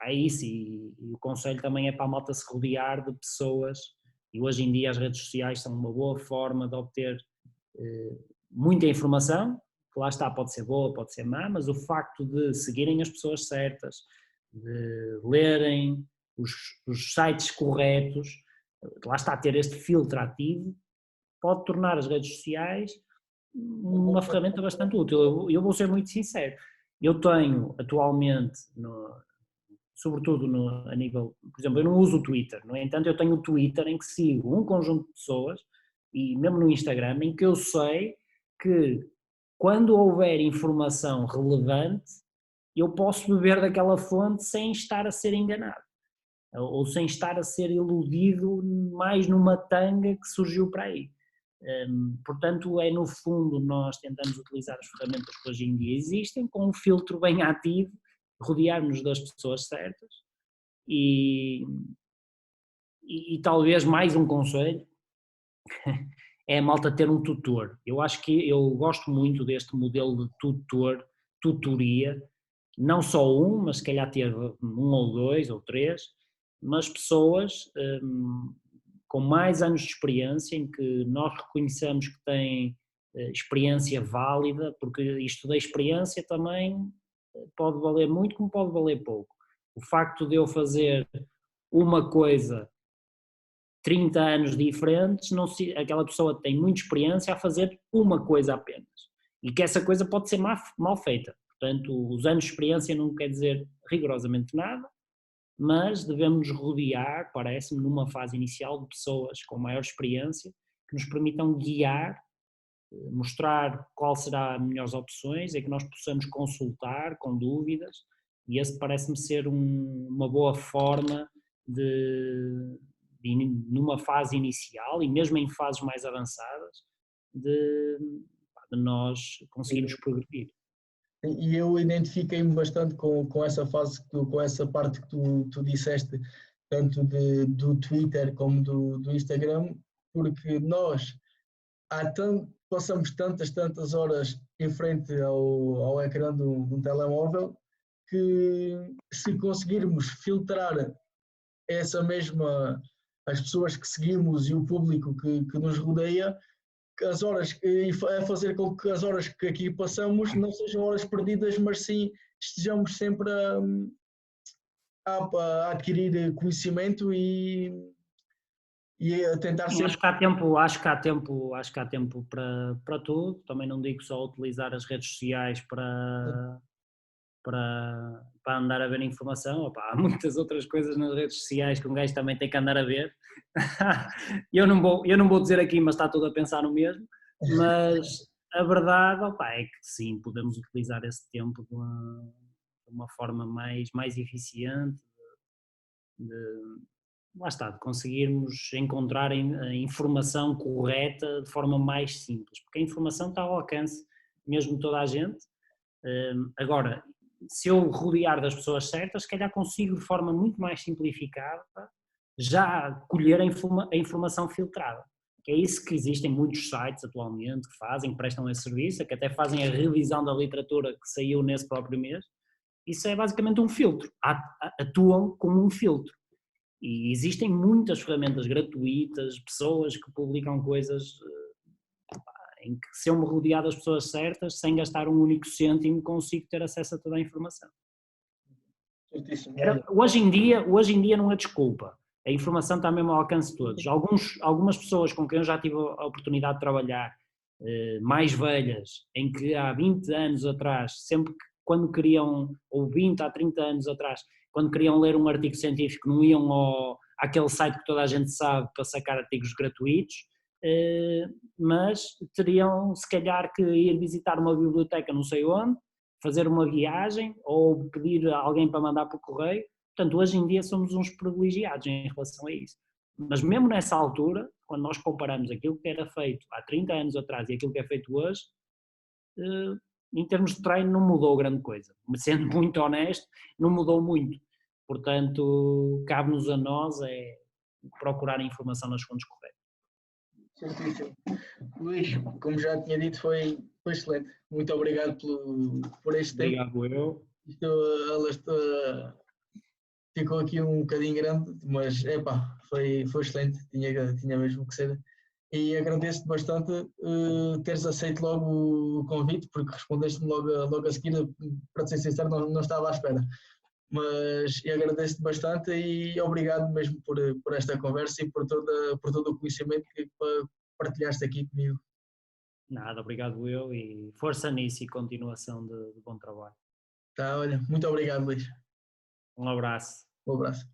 B: é isso, e o conselho também é para a malta se rodear de pessoas, e hoje em dia as redes sociais são uma boa forma de obter muita informação, que lá está, pode ser boa, pode ser má, mas o facto de seguirem as pessoas certas, de lerem os sites corretos, lá está, ter este filtro ativo, pode tornar as redes sociais uma ferramenta bastante útil. Eu vou ser muito sincero, eu tenho atualmente, sobretudo a nível, por exemplo, eu não uso o Twitter, no entanto eu tenho o Twitter em que sigo um conjunto de pessoas, e mesmo no Instagram, em que eu sei que quando houver informação relevante, eu posso beber daquela fonte sem estar a ser enganado, ou sem estar a ser iludido mais numa tanga que surgiu para aí. Portanto, é no fundo nós tentamos utilizar as ferramentas que hoje em dia existem, com um filtro bem ativo, rodear-nos das pessoas certas e talvez mais um conselho, é a malta ter um tutor. Eu acho que eu gosto muito deste modelo de tutoria, não só um, mas se calhar ter um ou dois ou três, mas pessoas com mais anos de experiência, em que nós reconheçamos que têm experiência válida, porque isto da experiência também pode valer muito como pode valer pouco. O facto de eu fazer uma coisa 30 anos diferentes, não se, aquela pessoa tem muita experiência a fazer uma coisa apenas. E que essa coisa pode ser mal feita. Portanto, os anos de experiência não quer dizer rigorosamente nada, mas devemos nos rodear, parece-me, numa fase inicial de pessoas com maior experiência que nos permitam guiar, mostrar qual será as melhores opções, é que nós possamos consultar com dúvidas, e esse parece-me ser uma boa forma numa fase inicial e mesmo em fases mais avançadas, de nós conseguirmos progredir.
A: E eu identifiquei-me bastante com essa fase, com essa parte que tu disseste, tanto do Twitter como do Instagram, porque nós passamos tantas horas em frente ao ecrã de um telemóvel, que se conseguirmos filtrar essa mesma, as pessoas que seguimos e o público que nos rodeia, as horas, a fazer com que as horas que aqui passamos não sejam horas perdidas, mas sim estejamos sempre a adquirir conhecimento e a tentar
B: Sim,
A: sempre.
B: acho que há tempo para tudo. Também não digo só utilizar as redes sociais para andar a ver informação. Opa, há muitas outras coisas nas redes sociais que um gajo também tem que andar a ver. Eu não vou dizer aqui, mas está tudo a pensar no mesmo. Mas a verdade, opa, é que sim, podemos utilizar esse tempo de uma forma mais eficiente, lá está, de conseguirmos encontrar a informação correta de forma mais simples, porque a informação está ao alcance mesmo de toda a gente. Agora, se eu rodear das pessoas certas, se calhar consigo de forma muito mais simplificada já colher a informação filtrada. Que é isso que existem muitos sites atualmente que fazem, que prestam esse serviço, que até fazem a revisão da literatura que saiu nesse próprio mês. Isso é basicamente um filtro, atuam como um filtro. E existem muitas ferramentas gratuitas, pessoas que publicam coisas em que, se eu me rodear das pessoas certas, sem gastar um único cêntimo, consigo ter acesso a toda a informação. Hoje em dia não é desculpa. A informação está mesmo ao alcance de todos. Algumas pessoas com quem eu já tive a oportunidade de trabalhar, mais velhas, em que há 20 anos atrás, sempre que quando queriam, ou 20 a 30 anos atrás, quando queriam ler um artigo científico, não iam àquele site que toda a gente sabe para sacar artigos gratuitos, mas teriam se calhar que ir visitar uma biblioteca não sei onde, fazer uma viagem ou pedir a alguém para mandar por correio. Portanto, hoje em dia somos uns privilegiados em relação a isso. Mas mesmo nessa altura, quando nós comparamos aquilo que era feito há 30 anos atrás e aquilo que é feito hoje, em termos de treino não mudou grande coisa. Sendo muito honesto, não mudou muito. Portanto, cabe-nos a nós procurar a informação nas fontes corretas.
A: Certíssimo. Luís, como já tinha dito, foi excelente. Muito obrigado por este tempo.
B: Obrigado
A: eu. Ficou aqui um bocadinho grande, mas foi excelente, tinha mesmo que ser. E agradeço-te bastante teres aceito logo o convite, porque respondeste-me logo a seguir, para ser sincero, não estava à espera. Mas agradeço-te bastante e obrigado mesmo por esta conversa e por todo o conhecimento que partilhaste aqui comigo.
B: Nada, obrigado eu e força nisso e continuação de bom trabalho.
A: Tá, olha, muito obrigado, Luís.
B: Um abraço.
A: Um abraço.